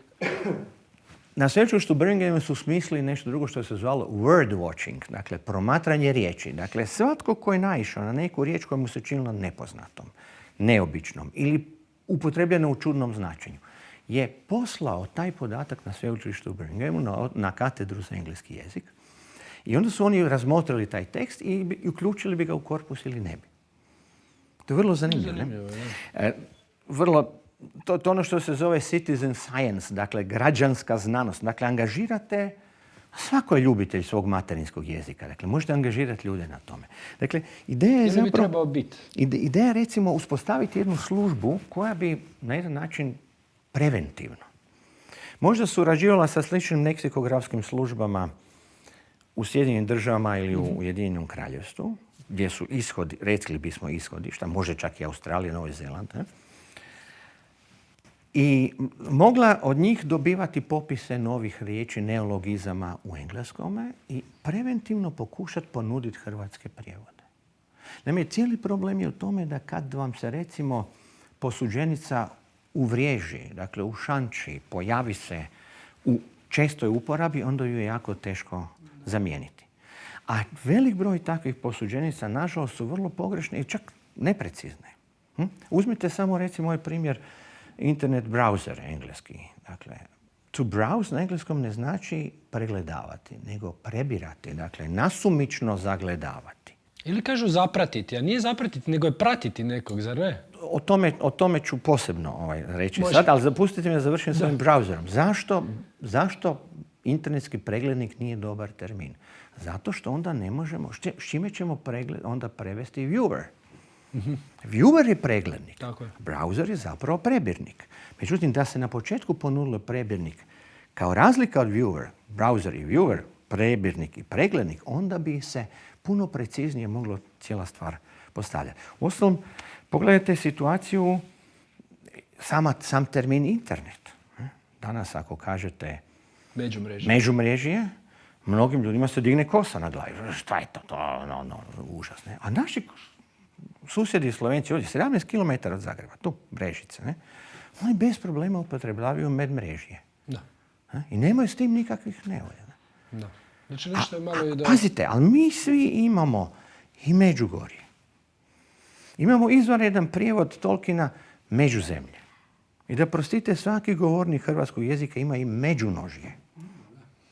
na sveučilištu u Birminghamu su smislili nešto drugo što se zvalo word watching, dakle promatranje riječi. Dakle, svatko ko je naišao na neku riječ koja mu se činila nepoznatom, neobičnom ili upotrebljena u čudnom značenju, je poslao taj podatak na sveučilištu u Birminghamu na katedru za engleski jezik. I onda su oni razmotrili taj tekst i uključili bi ga u korpus ili ne bi. To je vrlo zanimljivo. To je ono što se zove citizen science, dakle građanska znanost. Dakle, angažirate, svako je ljubitelj svog materinskog jezika. Dakle, možete angažirati ljude na tome. Dakle, ideja je zapravo... bi trebao biti? Ideja je, recimo, uspostaviti jednu službu koja bi na jedan način preventivno možda surađivala sa sličnim leksikografskim službama u Sjedinjenim državama ili u Ujedinjenom Kraljevstvu, gdje su rekli bismo ishodišta, može čak i Australija, Novi Zeland, i mogla od njih dobivati popise novih riječi, neologizama u engleskome i preventivno pokušati ponuditi hrvatske prijevode. Naime, cijeli problem je u tome da kad vam se, recimo, posuđenica uvriježi, dakle ušanči, pojavi se u čestoj uporabi, onda ju je jako teško zamijeniti. A velik broj takvih posuđenica, nažalost, su vrlo pogrešne i čak neprecizne. Uzmite samo, recimo, ovaj primjer internet browser engleski. Dakle, to browse na engleskom ne znači pregledavati, nego prebirati. Dakle, nasumično zagledavati. Ili kažu zapratiti, a nije zapratiti, nego je pratiti nekog, zar ne? O tome ću posebno reći sad, ali zapustite me da završim s ovim browserom. Zašto internetski preglednik nije dobar termin? Zato što onda ne možemo, s čime ćemo onda prevesti viewer? Viewer je preglednik. Browser je zapravo prebirnik. Međutim, da se na početku ponudilo prebirnik kao razlika od viewer, browser i viewer, prebirnik i preglednik, onda bi se puno preciznije moglo cijela stvar postavljati. Uostalom, pogledajte situaciju, sam termin internet. Danas ako kažete međumrežje, mnogim ljudima se digne kosa na glavi. Šta je to? Užasno. A naši susjedi Slovenci ovdje, 17 km od Zagreba, tu Brežice, oni bez problema upotrebljavaju medmrežje. I nemaju s tim nikakvih nevolja. Znači, nešto je malo i da... Pazite, ali mi svi imamo i Međugorje. Imamo izvanredan prijevod Tolkiena Međuzemlje. I da, prostite, svaki govornik hrvatskog jezika ima i međunožje.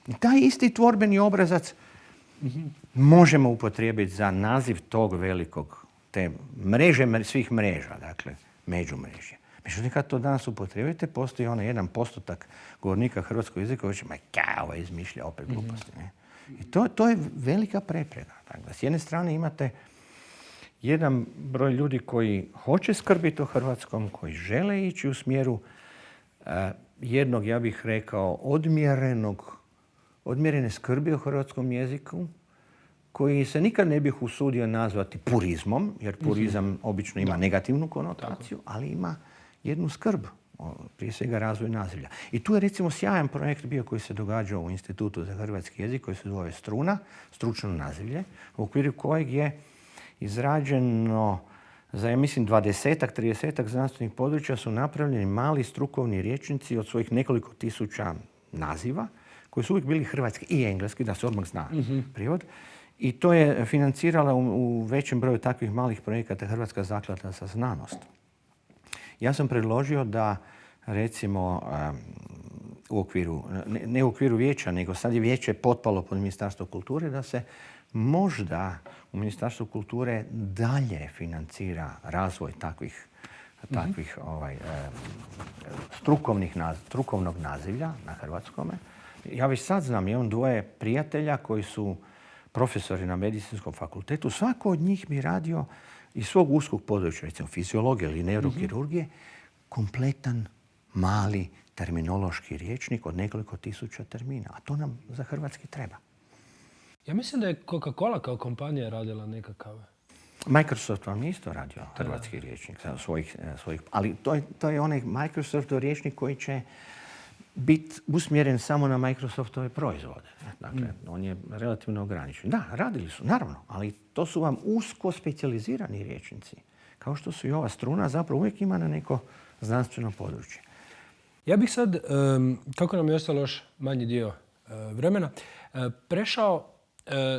I taj isti tvorbeni obrazac možemo upotrijebiti za naziv tog velikog, te mreže svih mreža, dakle, međumrežje. Međutim, kad to danas upotrijebite, postoji onaj 1% govornika hrvatskog jezika koji će, ovo izmišlja opet gluposti. I to je velika prepreka. Dakle, s jedne strane imate jedan broj ljudi koji hoće skrbiti o hrvatskom, koji žele ići u smjeru jednog, ja bih rekao, odmjerene skrbi o hrvatskom jeziku, koji se nikad ne bih usudio nazvati purizmom, jer purizam obično ima negativnu konotaciju, ali ima jednu skrb, prije svega razvoj nazivlja. I tu je, recimo, sjajan projekt bio koji se događao u Institutu za hrvatski jezik, koji se zove Struna, stručno nazivlje, u okviru kojeg je izrađeno za, ja mislim, 20-ak, 30-ak znanstvenih područja su napravljeni mali strukovni rječnici od svojih nekoliko tisuća naziva, koji su uvijek bili hrvatski i engleski, da se odmah zna prijevod. I to je financirala u većem broju takvih malih projekata Hrvatska zaklada za znanost. Ja sam predložio da, recimo, ne u okviru vijeća, nego sad je vijeće potpalo pod Ministarstvo kulture, da se možda u Ministarstvu kulture dalje financira razvoj takvih strukovnog nazivlja na hrvatskome. Ja već sad znam, imam dvoje prijatelja koji su profesori na medicinskom fakultetu, svako od njih bi radio iz svog uskog područja, recimo fiziologije ili neurokirurgije, kompletan mali terminološki rječnik od nekoliko tisuća termina. A to nam za hrvatski treba. Ja mislim da je Coca-Cola kao kompanija radila nekakav... Microsoft vam isto radio hrvatski rječnik za svojih, ali to je onaj Microsoftov rječnik koji će biti usmjeren samo na Microsoftove proizvode. Dakle, on je relativno ograničen. Da, radili su, naravno, ali to su vam usko specijalizirani rječnici. Kao što su i ova struna, zapravo uvijek ima na neko znanstveno područje. Ja bih sad, kako nam je ostalo još manji dio vremena, prešao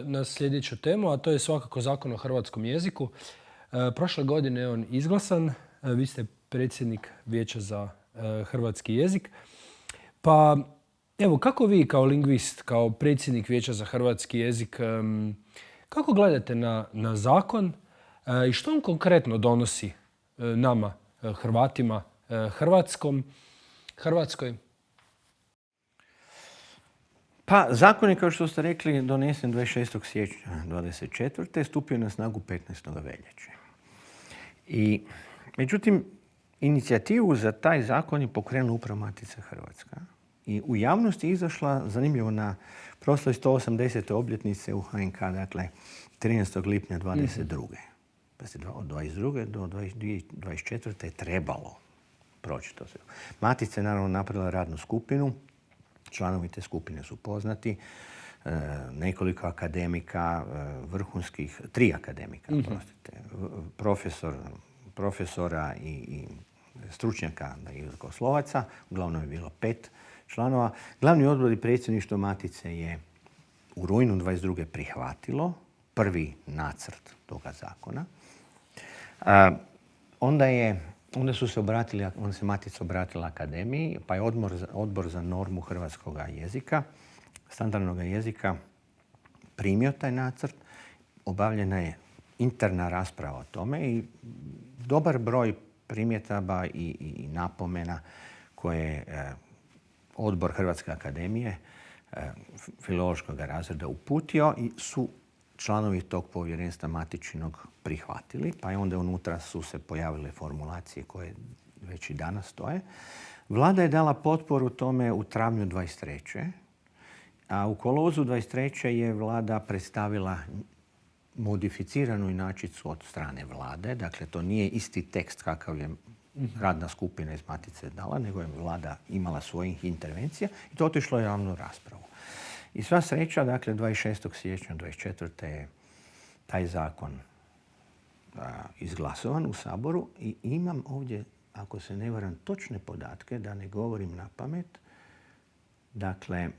na sljedeću temu, a to je svakako Zakon o hrvatskom jeziku. Prošle godine je on izglasan. Vi ste predsjednik Vijeća za hrvatski jezik. Pa evo, kako vi kao lingvist, kao predsjednik Vijeća za hrvatski jezik, kako gledate na zakon i što on konkretno donosi nama, Hrvatima, Hrvatskoj? Pa, zakon je, kao što ste rekli, donesen 26. siječnja 1924. stupio na snagu 15. veljače. Međutim, inicijativu za taj zakon je pokrenula upravo Matica Hrvatska. I u javnosti je izašla, zanimljivo, na proslavi 180. obljetnice u HNK, dakle 13. lipnja 1922. Od 22. do 2024. je trebalo proći to sve. Matica je naravno napravila radnu skupinu. Članovi te skupine su poznati. Nekoliko akademika, vrhunskih, 3 akademika, profesora i stručnjaka jezikoslovaca. Uglavnom je bilo 5 članova. Glavni odbor i predsjedništvo Matice je u rujnu 22. prihvatilo prvi nacrt toga zakona. Onda se Matica obratila akademiji, pa je odbor za normu hrvatskog jezika, standardnog jezika, primio taj nacrt. Obavljena je interna rasprava o tome i dobar broj primjetaba i napomena koje je odbor Hrvatske akademije filološkog razreda uputio i su članovi tog povjerenstva matičinog prihvatili, pa je onda unutra su se pojavile formulacije koje već i danas stoje. Vlada je dala potporu tome u travnju 23. A u kolovozu 23. je vlada predstavila modificiranu inačicu od strane vlade. Dakle, to nije isti tekst kakav je radna skupina iz Matice dala, nego je vlada imala svojih intervencija i to otišlo u javnu raspravu. I sva sreća, dakle, 26. siječnja 24. je taj zakon izglasovan u Saboru i imam ovdje, ako se ne varam, točne podatke, da ne govorim na pamet. Dakle,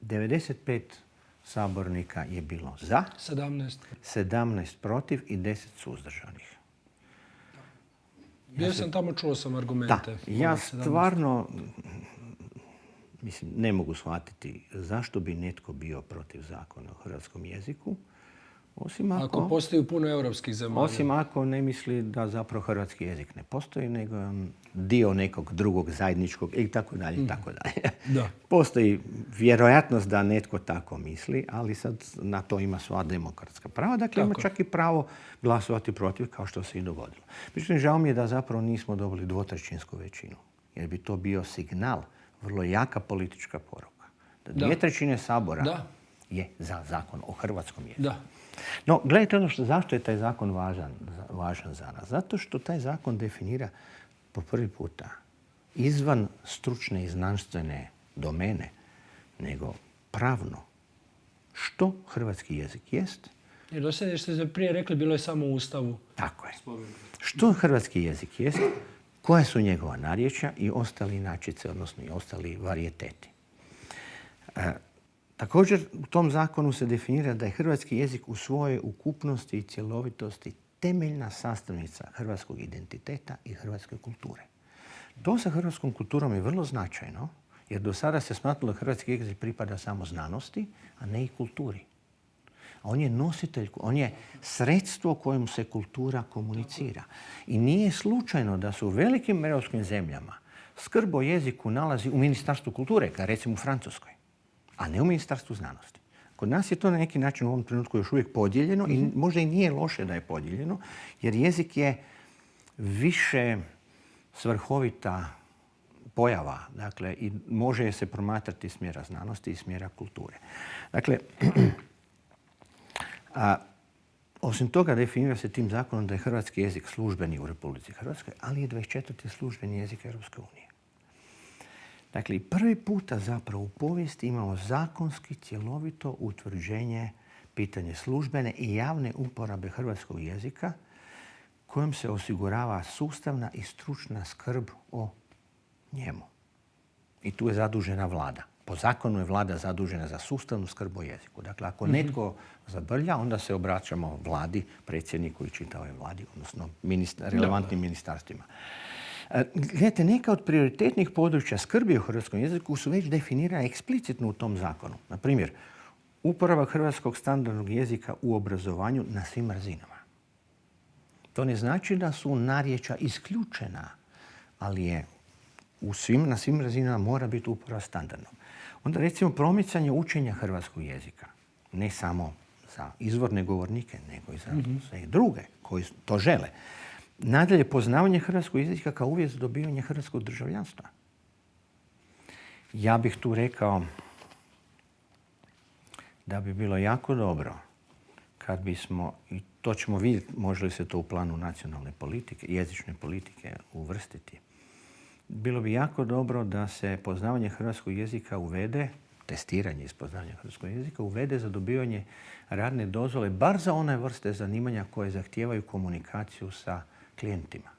95 sabornika je bilo za, 17 protiv i 10 suzdržanih. Bio sam tamo, čuo sam argumente. Da, ja stvarno ne mogu shvatiti zašto bi netko bio protiv zakona o hrvatskom jeziku, ako postoji puno europskih zemalja. Osim ako ne misli da zapravo hrvatski jezik ne postoji, nego je on dio nekog drugog zajedničkog i tako dalje, tako dalje. Da. Postoji vjerojatnost da netko tako misli, ali sad na to ima sva demokratska prava. Dakle, ima čak i pravo glasovati protiv, kao što se i dogodilo. Međutim, žao mi je da zapravo nismo dobili 2/3 većinu, jer bi to bio signal, vrlo jaka politička poruka. Da 2/3 Sabora je za zakon o hrvatskom jeziku. Da. No, gledajte zašto je taj zakon važan za nas. Zato što taj zakon definira po prvi puta izvan stručne i znanstvene domene, nego pravno što hrvatski jezik jest. Jer do sada ste prije rekli, bilo je samo u Ustavu. Tako je. Što hrvatski jezik jest, koja su njegova narječja i ostali inačice, odnosno i ostali varijeteti. Također, u tom zakonu se definira da je hrvatski jezik u svojoj ukupnosti i cjelovitosti temeljna sastavnica hrvatskog identiteta i hrvatske kulture. To sa hrvatskom kulturom je vrlo značajno, jer do sada se smatralo da hrvatski jezik pripada samo znanosti, a ne i kulturi. A on je nositelj, on je sredstvo kojim se kultura komunicira. I nije slučajno da su u velikim europskim zemljama skrb o jeziku nalazi u Ministarstvu kulture, kao recimo u Francuskoj, a ne u Ministarstvu znanosti. Kod nas je to na neki način u ovom trenutku još uvijek podijeljeno i možda i nije loše da je podijeljeno, jer jezik je više svrhovita pojava, dakle, i može je se promatrati iz smjera znanosti i smjera kulture. Dakle, osim toga definira se tim zakonom da je hrvatski jezik službeni u Republici Hrvatskoj, ali je 24. službeni jezik Europske unije. Dakle, i prvi puta zapravo u povijesti imamo zakonski cjelovito utvrđenje pitanje službene i javne uporabe hrvatskog jezika kojom se osigurava sustavna i stručna skrb o njemu. I tu je zadužena vlada. Po zakonu je vlada zadužena za sustavnu skrb o jeziku. Dakle, ako netko zabrlja, onda se obraćamo vladi, predsjedniku i čitavoj vladi, odnosno relevantnim ministarstvima. Gledajte, neka od prioritetnih područja skrbi o hrvatskom jeziku su već definirana eksplicitno u tom zakonu. Na primjer, uporaba hrvatskog standardnog jezika u obrazovanju na svim razinama. To ne znači da su narječja isključena, ali je na svim razinama mora biti uporaba standardnog. Onda recimo promicanje učenja hrvatskog jezika. Ne samo za izvorne govornike, nego i za sve druge koji to žele. Nadalje, poznavanje hrvatskog jezika kao uvjet za dobivanje hrvatskog državljanstva. Ja bih tu rekao da bi bilo jako dobro kad bismo, i to ćemo vidjeti može li se to u planu nacionalne politike, jezične politike uvrstiti, bilo bi jako dobro da se poznavanje hrvatskog jezika uvede, testiranje iz poznavanja hrvatskog jezika uvede za dobivanje radne dozvole, bar za one vrste zanimanja koje zahtijevaju komunikaciju sa klijentima.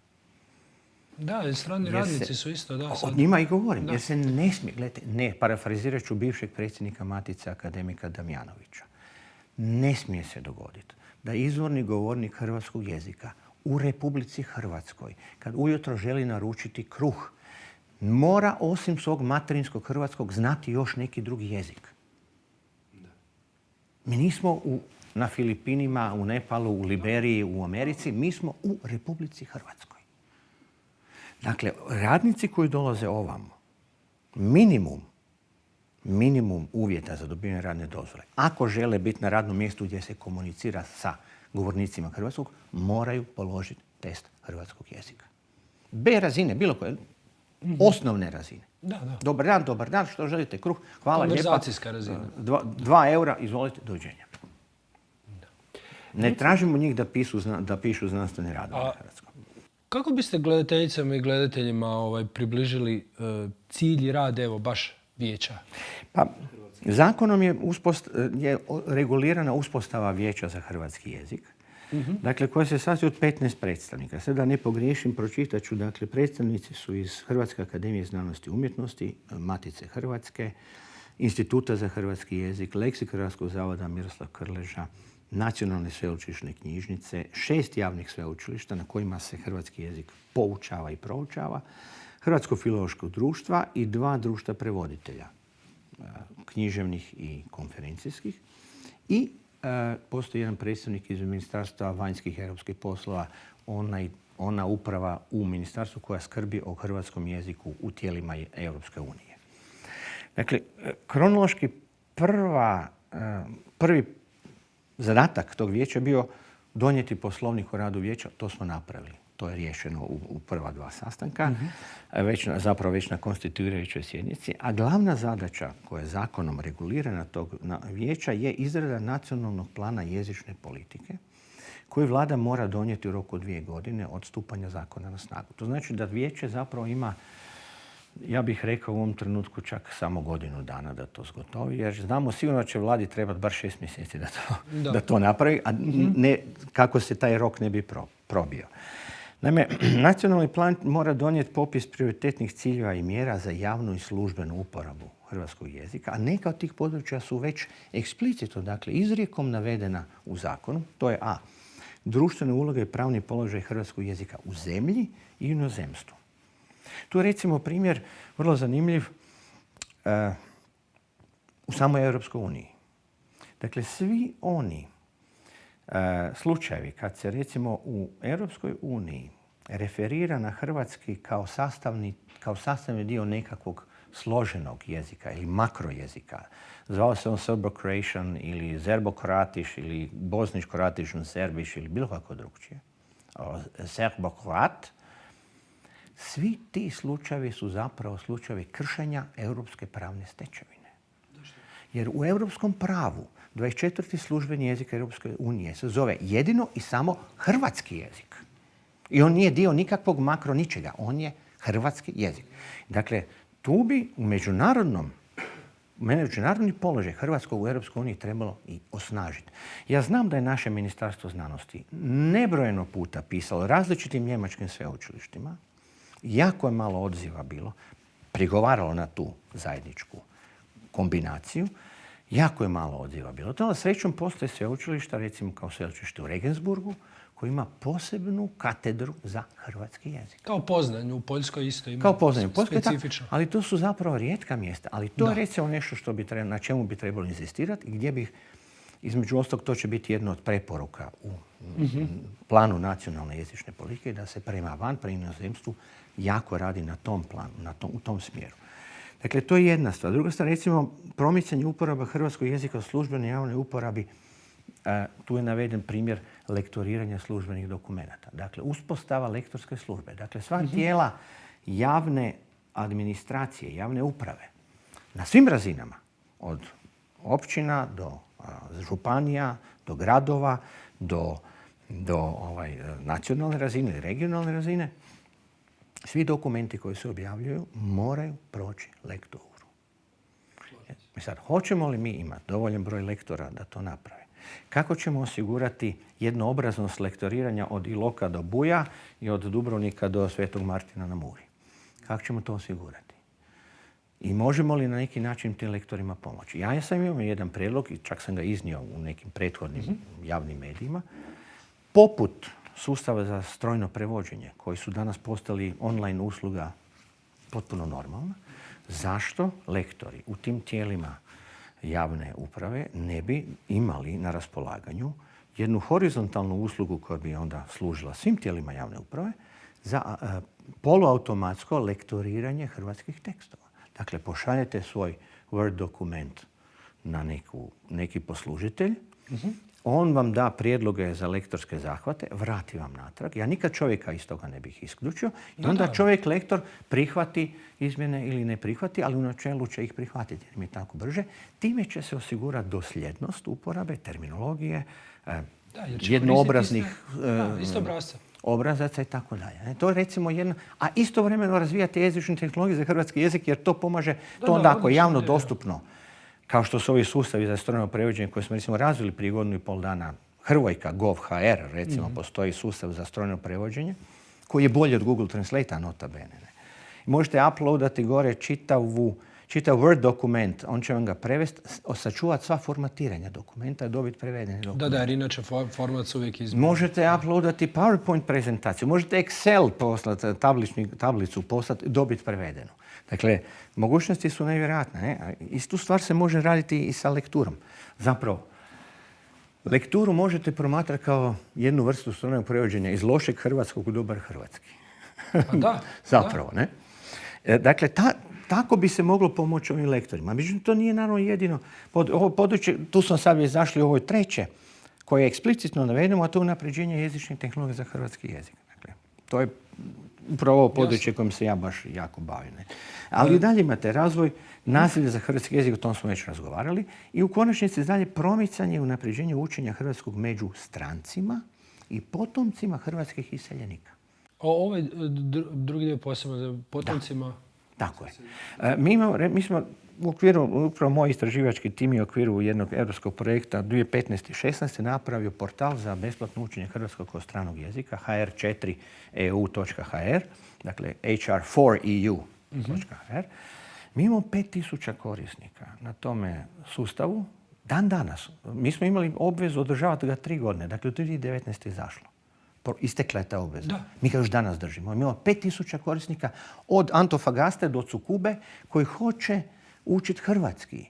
Da, strani radnici su isto, da. O njima i govorim, jer se ne smije, gledajte, parafrazirat ću bivšeg predsjednika Matice akademika Damjanovića. Ne smije se dogoditi da izvorni govornik hrvatskog jezika u Republici Hrvatskoj, kad ujutro želi naručiti kruh, mora osim svog materinskog hrvatskog znati još neki drugi jezik. Mi nismo na Filipinima, u Nepalu, u Liberiji, u Americi, mi smo u Republici Hrvatskoj. Dakle, radnici koji dolaze ovamo, minimum uvjeta za dobivanje radne dozvole, ako žele biti na radnom mjestu gdje se komunicira sa govornicima hrvatskog, moraju položiti test hrvatskog jezika. B razine, bilo koje, osnovne razine. Da. Dobar dan, što želite, kruh, hvala lijepa. Konverzacijska razina. 2 eura, izvolite, doviđenja. Ne tražimo njih da pišu znanstvene radove na hrvatskom. Kako biste gledateljicama i gledateljima približili cilj i rad, evo, baš vijeća? Pa, zakonom je regulirana uspostava vijeća za hrvatski jezik, dakle, koja se sastoji od 15 predstavnika. Sad da ne pogriješim, pročitat ću, dakle, predstavnici su iz Hrvatske akademije znanosti i umjetnosti, Matice Hrvatske, Instituta za hrvatski jezik, Leksikografskog zavoda Miroslav Krleža, Nacionalne sveučilišne knjižnice, 6 javnih sveučilišta na kojima se hrvatski jezik poučava i proučava, Hrvatskog filološkog društva i 2 društva prevoditelja, književnih i konferencijskih. I postoji jedan predstavnik iz Ministarstva vanjskih i europskih poslova, ona uprava u ministarstvu koja skrbi o hrvatskom jeziku u tijelima Europske unije. Dakle, kronološki prvi zadatak tog vijeća je bio donijeti poslovnik o radu vijeća. To smo napravili. To je riješeno u prva 2 sastanka, već na konstituirajućoj sjednici. A glavna zadaća koja je zakonom regulirana tog vijeća je izrada nacionalnog plana jezične politike koju vlada mora donijeti u roku od 2 godine od stupanja zakona na snagu. To znači da vijeće zapravo ima, ja bih rekao u ovom trenutku čak samo godinu dana da to zgotovi, jer znamo sigurno da će vladi trebati bar 6 mjeseci da to napravi, a ne kako se taj rok ne bi probio. Naime, nacionalni plan mora donijeti popis prioritetnih ciljeva i mjera za javnu i službenu uporabu hrvatskog jezika, a neka od tih područja su već eksplicitno, dakle, izrijekom navedena u zakonu. To je a. društvene uloge i pravni položaj hrvatskog jezika u zemlji i inozemstvu. Tu je recimo primjer vrlo zanimljiv u samoj Europskoj uniji. Dakle, svi oni slučajevi kad se recimo u Europskoj uniji referira na hrvatski kao sastavni dio nekakvog složenog jezika ili makrojezika. Zvao se on Serbo-Croatian ili Zerbo-Kroatiš ili Bosniš-Kroatišun Serbiš ili bilo kako drugčije. Serbo-Kroat. Svi ti slučajevi su zapravo slučajevi kršenja europske pravne stečevine. Jer u europskom pravu 24. službeni jezik Europske unije se zove jedino i samo hrvatski jezik. I on nije dio nikakvog makro ničega. On je hrvatski jezik. Dakle, tu bi u međunarodni položaj Hrvatskog u Europskoj uniji trebalo i osnažiti. Ja znam da je naše Ministarstvo znanosti nebrojeno puta pisalo različitim njemačkim sveučilištima. Jako je malo odziva bilo. Prigovaralo na tu zajedničku kombinaciju. Jako je malo odziva bilo. To srećom postoje sveučilišta, recimo kao sveučilište u Regensburgu, koji ima posebnu katedru za hrvatski jezik. Kao Poznanj, u Poljskoj isto ima. Kao Poznanj, u Poljskoj specifično. ali to su zapravo rijetka mjesta. Ali to je recimo nešto na čemu bi trebalo inzistirati i gdje bi, između ostalog, to će biti jedna od preporuka u planu nacionalne jezične politike, da se prema inozemstvu jako radi na tom planu, u tom smjeru. Dakle, to je jedna stvar. Druga stvar, recimo, promicanje uporaba hrvatskog jezika u službenoj javnoj uporabi. Tu je naveden primjer lektoriranja službenih dokumenata. Dakle, uspostava lektorske službe. Dakle, sva tijela javne administracije, javne uprave, na svim razinama, od općina do županija, do gradova, do nacionalne razine ili regionalne razine, svi dokumenti koji se objavljuju moraju proći lekturu. Sad, hoćemo li mi imati dovoljan broj lektora da to naprave? Kako ćemo osigurati jednoobraznost lektoriranja od Iloka do Buja i od Dubrovnika do Svetog Martina na Muri? Kako ćemo to osigurati? I možemo li na neki način tim lektorima pomoći? Ja sam imao jedan prijedlog i čak sam ga iznio u nekim prethodnim javnim medijima. Poput sustava za strojno prevođenje, koji su danas postali online usluga potpuno normalna, zašto lektori u tim tijelima javne uprave ne bi imali na raspolaganju jednu horizontalnu uslugu koja bi onda služila svim tijelima javne uprave za poluautomatsko lektoriranje hrvatskih tekstova. Dakle, pošaljete svoj Word dokument na neki poslužitelj, on vam da prijedloge za lektorske zahvate, vrati vam natrag. Ja nikad čovjeka iz toga ne bih isključio. I onda čovjek, lektor, prihvati izmjene ili ne prihvati, ali u načelu će ih prihvatiti jer mi je tako brže. Time će se osigurati dosljednost uporabe, terminologije, jednoobraznih obrazaca i tako dalje. To je recimo jedno. A istovremeno razvijate jezičnu tehnologiju za hrvatski jezik jer to pomaže. To onda ako je javno dostupno, kao što su ovi sustavi za strojno prevođenje koje smo recimo razvili prije 1,5 dana, Hrvojka, Gov.hr, recimo, postoji sustav za strojno prevođenje, koji je bolji od Google Translate-a, nota bene. Možete uploadati gore čitav Word dokument, on će vam ga prevesti, sačuvati sva formatiranja dokumenta i dobiti prevedene dokumente. Da, jer inače format su uvijek izmijenjen. Možete uploadati PowerPoint prezentaciju, možete Excel poslati, tablicu poslati, dobiti prevedenu. Dakle, mogućnosti su nevjerojatne. Istu stvar se može raditi i sa lekturom. Zapravo, lekturu možete promatrati kao jednu vrstu strojnog prevođenja iz lošeg hrvatskog u dobar hrvatski. Da. Zapravo, ne? Dakle, tako bi se moglo pomoći ovim lektorima. Međutim, to nije naravno jedino. Ovo područje, tu smo sad izašli u ovoj treće, koje je eksplicitno navedeno, a to je unapređenje jezičnih tehnologija za hrvatski jezik. Dakle, to je upravo ovo područje kojim se ja baš jako bavim. Ali i dalje imate razvoj nasilja za hrvatski jezik, o tom smo već razgovarali, i u konačnici dalje promicanje i unapređenje učenja hrvatskog među strancima i potomcima hrvatskih iseljenika. Ovaj drugi dio posebno za potomcima? Tako je. Mi smo u okviru, upravo moj istraživački tim je u okviru jednog europskog projekta 2015. i 2016. napravio portal za besplatno učenje hrvatskog kao stranog jezika, hr4eu.hr, dakle hr4eu.hr. Mi imamo 5000 korisnika na tome sustavu dan danas. Mi smo imali obvezu održavati ga 3 godine, dakle u 2019. je izašlo. Istekla je ta obveza. Da. Mi ga još danas držimo. Mi imamo 5000 korisnika od Antofagaste do Cukube koji hoće učiti hrvatski.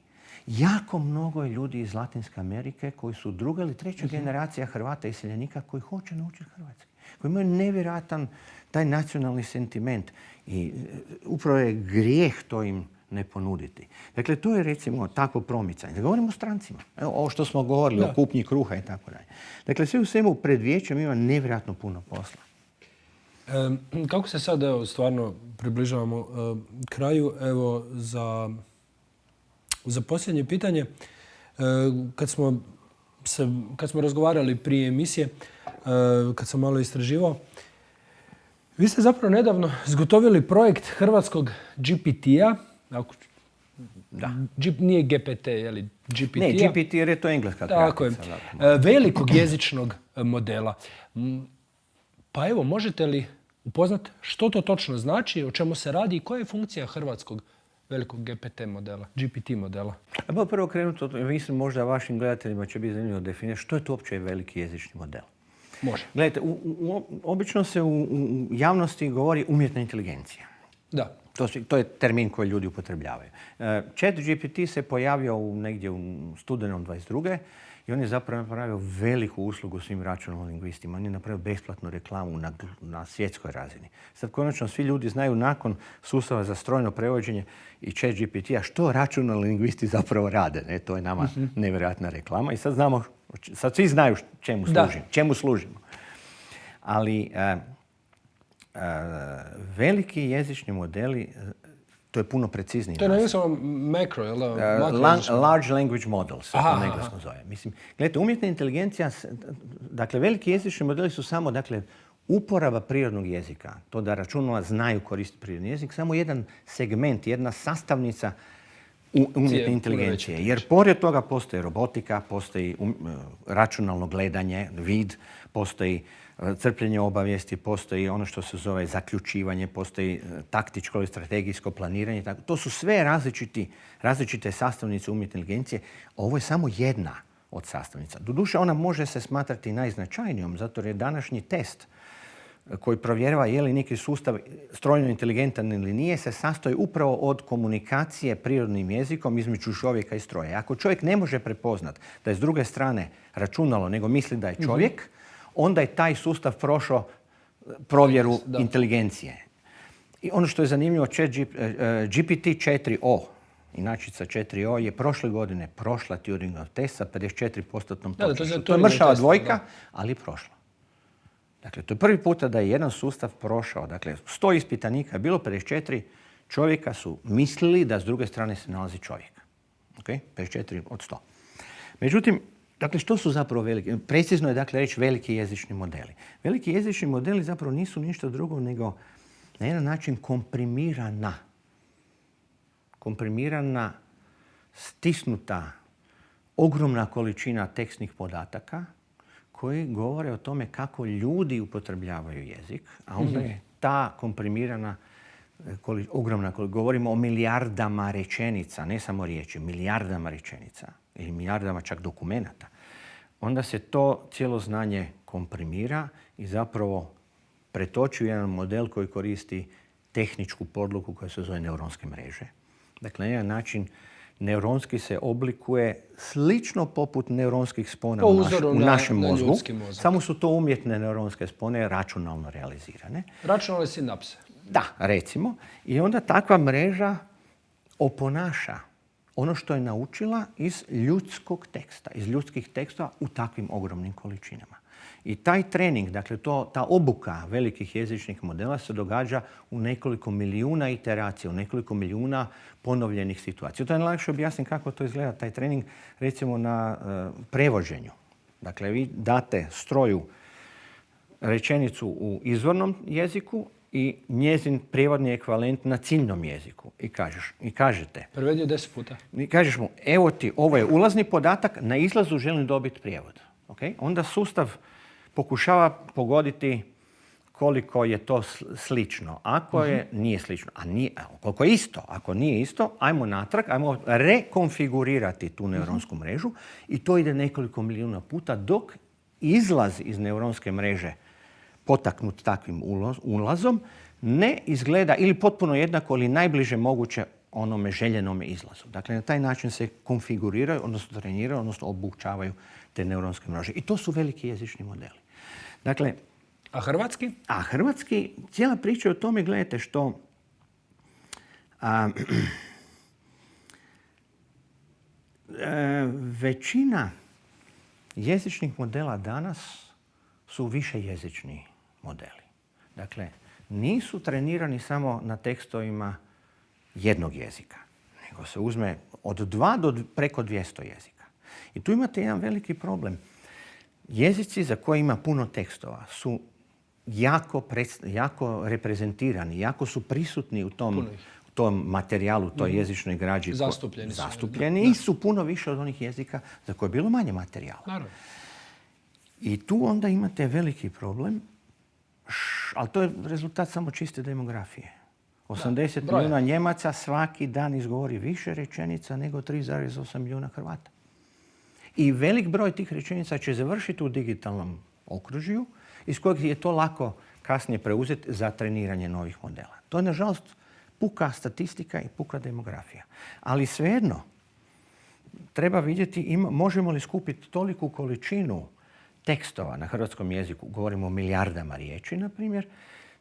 Jako mnogo je ljudi iz Latinske Amerike koji su druga ili treća generacija Hrvata iseljenika koji hoće naučiti hrvatski. Koji imaju nevjerojatan taj nacionalni sentiment. I upravo je grijeh to im ne ponuditi. Dakle, to je recimo takvo promicanje. Da govorimo o strancima. Evo, ovo što smo govorili o kupnji kruha i tako dalje. Dakle, sve u svemu pred vijećem ima nevjerojatno puno posla. Kako se sad, evo, stvarno približavamo kraju, evo, za posljednje pitanje, kad smo razgovarali prije emisije, kad sam malo istraživao, vi ste zapravo nedavno zgotovili projekt hrvatskog GPT-a. Da. Nije GPT, je li? GPT-a. Ne, GPT jer je to engleska Tako je. kratica. Velikog jezičnog modela. Pa evo, možete li upoznati što to točno znači, o čemu se radi i koja je funkcija hrvatskog velikog GPT modela? Prvo krenuti od, mislim možda vašim gledateljima će biti zanimljivo definirati što je to uopće veliki jezični model. Može. Gledajte, obično se u javnosti govori umjetna inteligencija. Da. To je termin koji ljudi upotrebljavaju. ChatGPT se pojavio negdje u studenom 22. i on je zapravo napravio veliku uslugu svim računalnim lingvistima. On je napravio besplatnu reklamu na svjetskoj razini. Sad konačno svi ljudi znaju nakon sustava za strojno prevođenje i ChatGPT-a što računalni lingvisti zapravo rade. Ne? To je nama nevjerojatna reklama i sad svi znaju čemu služimo. Ali veliki jezični modeli, to je puno precizniji. To je na engleskom macro, jel? Large language models, se to na engleskom zove. Mislim, gledajte, umjetna inteligencija, dakle, veliki jezični modeli su samo, dakle, uporaba prirodnog jezika. To da računala znaju koristiti prirodni jezik, samo jedan segment, jedna sastavnica umjetne inteligencije. Jer pored toga postoji robotika, postoji računalno gledanje, vid, postoji crpljenje obavijesti, postoji ono što se zove zaključivanje, postoji taktičko ili strategijsko planiranje. To su sve različite sastavnice umjetne inteligencije. Ovo je samo jedna od sastavnica. Doduše, ona može se smatrati najznačajnijom, zato jer je današnji test koji provjerava je li neki sustav strojno inteligentan ili nije, se sastoji upravo od komunikacije prirodnim jezikom između čovjeka i stroja. Ako čovjek ne može prepoznat da je s druge strane računalo, nego misli da je čovjek, onda je taj sustav prošao provjeru inteligencije. I ono što je zanimljivo, GPT-4o, inačica 4o, je prošle godine prošla Turingov test sa 54% točnošću. To je mršava dvojka, ali je prošla. Dakle, to je prvi puta da je jedan sustav prošao. Dakle, 100 ispitanika je bilo, 54 čovjeka su mislili da s druge strane se nalazi čovjek. Okay? 54 od 100. Međutim, dakle, što su zapravo veliki? Precizno je, dakle, reći veliki jezični modeli. Veliki jezični modeli zapravo nisu ništa drugo nego na jedan način komprimirana, stisnuta, ogromna količina tekstnih podataka koji govore o tome kako ljudi upotrebljavaju jezik, a onda je ta komprimirana ogromna, govorimo o milijardama rečenica, ne samo riječi, milijardama rečenica ili milijardama čak dokumenata, onda se to cijelo znanje komprimira i zapravo pretoči u jedan model koji koristi tehničku podlogu koja se zove neuronske mreže. Dakle, na jedan način neuronski se oblikuje slično poput neuronskih spona u našem mozgu, samo su to umjetne neuronske spone računalno realizirane. Računalne sinapse. Da, recimo. I onda takva mreža oponaša ono što je naučila iz ljudskog teksta, iz ljudskih tekstova u takvim ogromnim količinama. I taj trening, dakle ta obuka velikih jezičnih modela se događa u nekoliko milijuna iteracija, u nekoliko milijuna ponovljenih situacija. To je najlakše objasniti kako to izgleda taj trening, recimo na prevođenju. Dakle, vi date stroju rečenicu u izvornom jeziku i njezin prijevodni ekvivalent na ciljnom jeziku. I kažete... Prevedio 10 puta. I kažeš mu, evo ti, ovo je ulazni podatak, na izlazu želim dobiti prijevod. Okay? Onda sustav pokušava pogoditi koliko je to slično. Ako je, nije slično. Koliko je isto. Ako nije isto, ajmo natrag, ajmo rekonfigurirati tu neuronsku mrežu i to ide nekoliko milijuna puta dok izlaz iz neuronske mreže potaknut takvim ulazom ne izgleda ili potpuno jednako ili najbliže moguće onome željenome izlazu. Dakle, na taj način se konfiguriraju, odnosno treniraju, odnosno obučavaju te neuronske mreže. I to su veliki jezični modeli. Dakle, a hrvatski? A hrvatski, cijela priča o tome, gledajte, što Većina jezičnih modela danas su višejezični modeli. Dakle, nisu trenirani samo na tekstovima jednog jezika, nego se uzme od 2 do preko 200 jezika. I tu imate jedan veliki problem. Jezici za koje ima puno tekstova su jako reprezentirani, jako su prisutni u tom materijalu, toj jezičnoj građi. Zastupljeni i su puno više od onih jezika za koje je bilo manje materijala. Naravno. I tu onda imate veliki problem, ali to je rezultat samo čiste demografije. 80 milijuna Njemaca svaki dan izgovori više rečenica nego 3,8 milijuna Hrvata. I velik broj tih rečenica će završiti u digitalnom okružju iz kojeg je to lako kasnije preuzeti za treniranje novih modela. To je, nažalost, puka statistika i puka demografija. Ali svejedno, treba vidjeti možemo li skupiti toliku količinu tekstova na hrvatskom jeziku, govorimo o milijardama riječi, na primjer,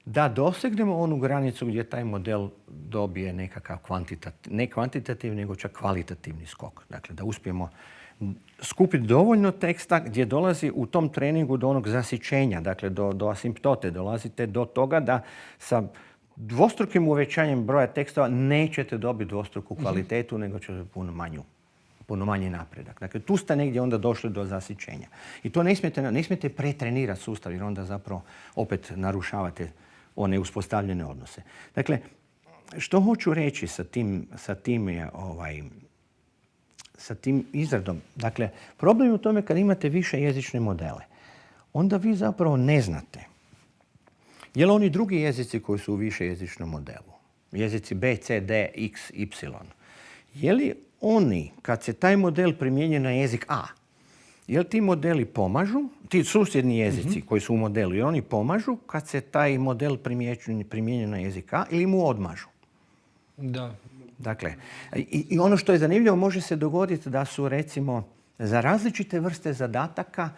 da dosegnemo onu granicu gdje taj model dobije nekakav ne kvantitativni, nego čak kvalitativni skok. Dakle, da uspijemo skupiti dovoljno teksta gdje dolazi u tom treningu do onog zasićenja, dakle do asimptote, dolazite do toga da sa dvostrukim uvećanjem broja tekstova nećete dobiti dvostruku kvalitetu, nego ćete puno manji napredak. Dakle, tu ste negdje onda došli do zasićenja. I to ne smijete pretrenirati sustav, jer onda zapravo opet narušavate one uspostavljene odnose. Dakle, što hoću reći sa tim izradom? Dakle, problem je u tome kad imate više jezične modele. Onda vi zapravo ne znate je li oni drugi jezici koji su u više jezičnom modelu, jezici B, C, D, X, Y, je li oni, kad se taj model primjenjuje na jezik A, je li ti modeli pomažu, ti susjedni jezici koji su u modelu, i oni pomažu kad se taj model primjenjuje na jezik A ili mu odmažu? Da. Dakle, i ono što je zanimljivo, može se dogoditi da su, recimo, za različite vrste zadataka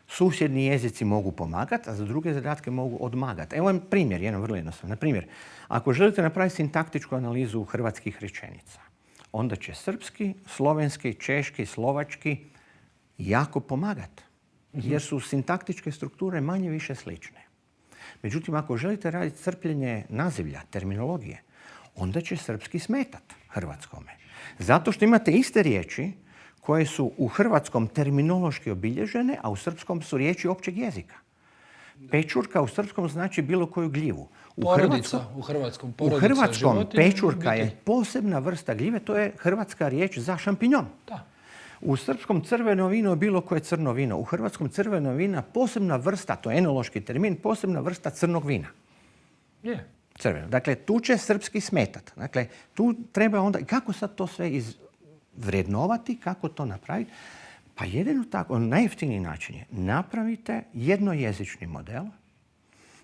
susjedni jezici mogu pomagati, a za druge zadatke mogu odmagati. Evo je primjer, jedan vrlo jednostavan. Na primjer, ako želite napraviti sintaktičku analizu hrvatskih rečenica, onda će srpski, slovenski, češki, slovački jako pomagati, jer su sintaktičke strukture manje više slične. Međutim, ako želite raditi crpljenje nazivlja, terminologije, onda će srpski smetati hrvatskome. Zato što imate iste riječi koje su u hrvatskom terminološki obilježene, a u srpskom su riječi općeg jezika. Pečurka u srpskom znači bilo koju gljivu. U hrvatskom pečurka je posebna vrsta gljive, to je hrvatska riječ za šampinjon. Da. U srpskom crveno vino je bilo koje crno vino. U hrvatskom crveno vina posebna vrsta, to je enološki termin, posebna vrsta crnog vina. Je. Crveno. Dakle, tu će srpski smetat. Dakle, tu treba onda... Kako sad to sve vrednovati, kako to napraviti? Pa jedino tako, najjeftiniji način je napravite jednojezični model.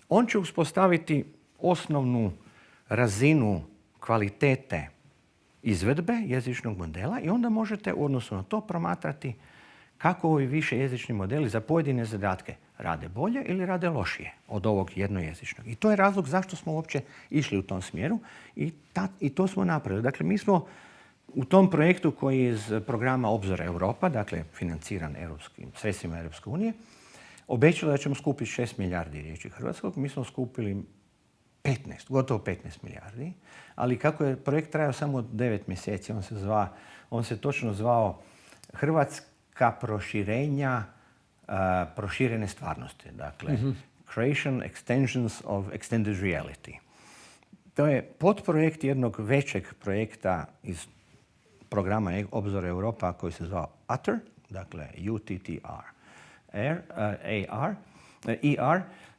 On će uspostaviti osnovnu razinu kvalitete izvedbe jezičnog modela i onda možete u odnosu na to promatrati kako ovi više jezični modeli za pojedine zadatke rade bolje ili rade lošije od ovog jednojezičnog. I to je razlog zašto smo uopće išli u tom smjeru i to smo napravili. Dakle, mi smo u tom projektu koji je iz programa Obzor Europa, dakle financiran sredstvima Europske unije, obećali da ćemo skupiti 6 milijardi riječi hrvatskog. Mi smo skupili gotovo 15 milijardi, ali kako je projekt trajao samo 9 mjeseci, on se točno zvao Hrvatska proširenja proširene stvarnosti. Dakle, Creation Extensions of Extended Reality. To je podprojekt jednog većeg projekta iz programa Obzor Europa koji se zvao UTTR, dakle UTTR,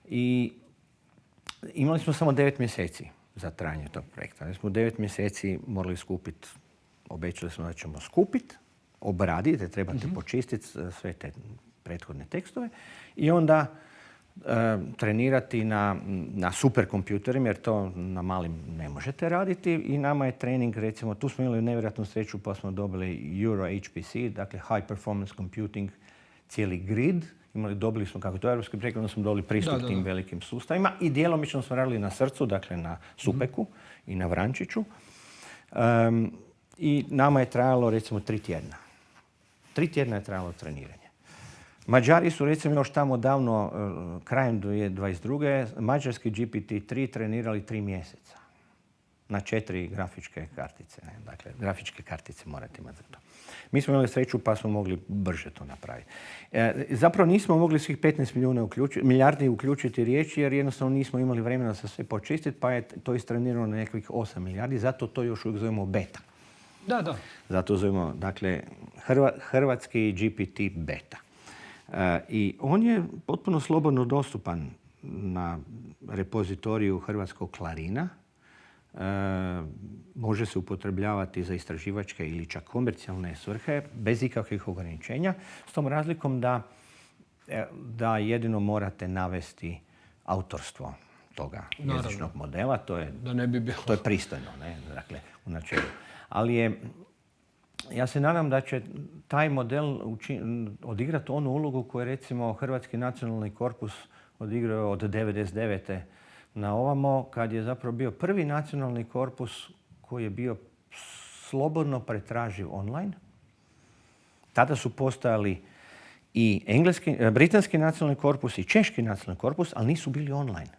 i imali smo samo 9 mjeseci za trajanje tog projekta. Mi smo 9 mjeseci morali skupiti, obećali smo da ćemo skupiti, obraditi, trebate počistiti sve te prethodne tekstove i onda trenirati na superkompjuterima, jer to na malim ne možete raditi. I nama je trening, recimo, tu smo imali nevjerojatnu sreću pa smo dobili Euro HPC, dakle High Performance Computing, cijeli grid. Dobili smo, kako to je europski projekt, onda smo dobili pristup tim velikim sustavima i djelomično smo radili na srcu, dakle na Supeku i na Vrančiću. I nama je trajalo, recimo, 3 tjedna. 3 tjedna je trajalo treniranje. Mađari su recimo još tamo davno, krajem 2022. mađarski GPT-3 trenirali 3 mjeseca. Na 4 grafičke kartice. Dakle, grafičke kartice morate imati za to. Mi smo imali sreću pa smo mogli brže to napraviti. Zapravo nismo mogli svih 15 milijardi uključiti riječi jer jednostavno nismo imali vremena za sve počistiti pa je to istrenirano na nekakvih 8 milijardi. Zato to još uvijek zovemo beta. Da. Zato zovemo, dakle, hrvatski GPT beta. I on je potpuno slobodno dostupan na repozitoriju hrvatskog Clarina. Može se upotrebljavati za istraživačke ili čak komercijalne svrhe bez ikakvih ograničenja, s tom razlikom da jedino morate navesti autorstvo toga jezičnog modela. To je, da ne bi bilo. To je pristojno, ne? Dakle, u načelu. Ali ja se nadam da će taj model odigrati onu ulogu koju je recimo Hrvatski nacionalni korpus odigrao od 1999. na ovamo, kad je zapravo bio prvi nacionalni korpus koji je bio slobodno pretraživ online. Tada su postojali i britanski nacionalni korpus i češki nacionalni korpus, ali nisu bili online.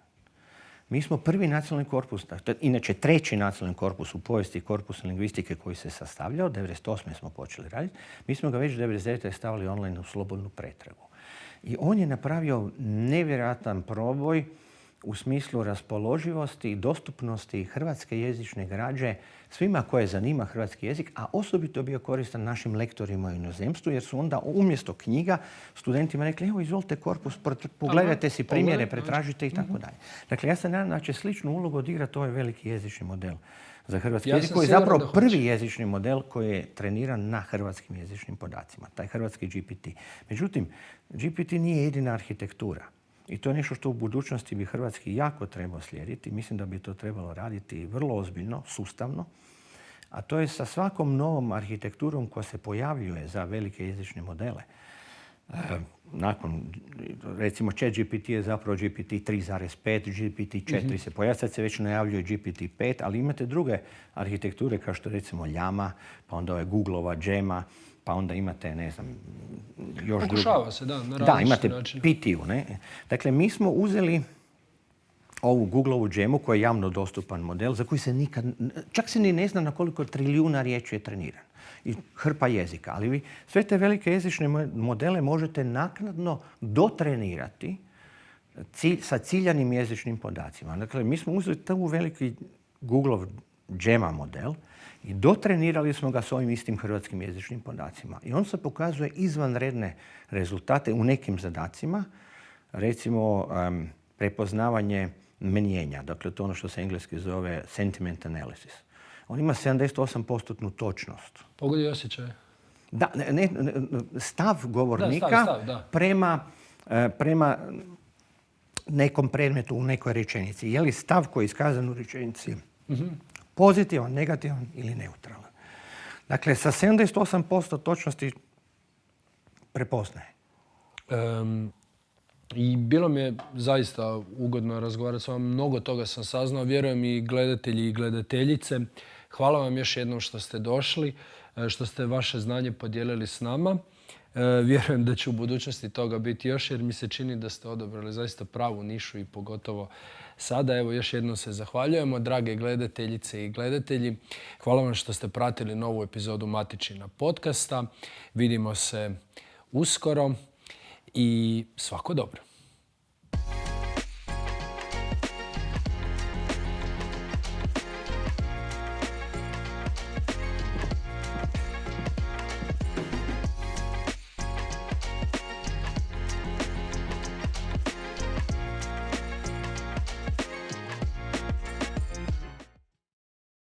Mi smo prvi nacionalni korpus, inače 3. nacionalni korpus u povijesti korpusa lingvistike koji se sastavljao, 1998. smo počeli raditi, mi smo ga već 1999. stavili online u slobodnu pretragu. I on je napravio nevjerojatan proboj u smislu raspoloživosti i dostupnosti hrvatske jezične građe svima koje zanima hrvatski jezik, a osobito bio koristan našim lektorima u inozemstvu, jer su onda umjesto knjiga studentima rekli, evo izvolite korpus, pogledajte si primjere, pretražite i tako dalje. Dakle, ja se nadam da će sličnu ulogu odigrati ovaj veliki jezični model za hrvatski jezik, koji je zapravo prvi jezični model koji je treniran na hrvatskim jezičnim podacima, taj hrvatski GPT. Međutim, GPT nije jedina arhitektura. I to je nešto što u budućnosti bi hrvatski jako trebao slijediti. Mislim da bi to trebalo raditi vrlo ozbiljno, sustavno. A to je sa svakom novom arhitekturom koja se pojavljuje za velike jezične modele. Nakon, recimo, ChatGPT je zapravo GPT 3.5, GPT 4 se pojavlja, sad se već najavljuje GPT 5, ali imate druge arhitekture kao što recimo Llama, pa onda je Googleova Gemma, pa onda imate, ne znam, još drugo. Pokušava se, na različite načine. Da, imate PTU, ne? Dakle, mi smo uzeli ovu Googleovu Gemmu koja je javno dostupan model za koji se nikad, čak se ni ne zna na koliko trilijuna riječi je treniran. I hrpa jezika. Ali vi sve te velike jezične modele možete naknadno dotrenirati sa ciljanim jezičnim podacima. Dakle, mi smo uzeli tu veliki Googleov Gemma model i dotrenirali smo ga s ovim istim hrvatskim jezičnim podacima. I on se pokazuje izvanredne rezultate u nekim zadacima. Recimo, prepoznavanje mnijenja. Dakle, to je ono što se engleski zove sentiment analysis. On ima 78% točnost. Pogodi osjećaj. Da, stav govornika prema nekom predmetu u nekoj rečenici. Je li stav koji je iskazan u rečenici pozitivan, negativan ili neutralan? Dakle, sa 78% točnosti prepoznaje. I bilo mi je zaista ugodno razgovarati s vama. Mnogo toga sam saznao. Vjerujem i gledatelji i gledateljice. Hvala vam još jednom što ste došli, što ste vaše znanje podijelili s nama. Vjerujem da će u budućnosti toga biti još, jer mi se čini da ste odabrali zaista pravu nišu i pogotovo sada. Evo, još jednom se zahvaljujemo, drage gledateljice i gledatelji. Hvala vam što ste pratili novu epizodu Matičina podcasta. Vidimo se uskoro i svako dobro.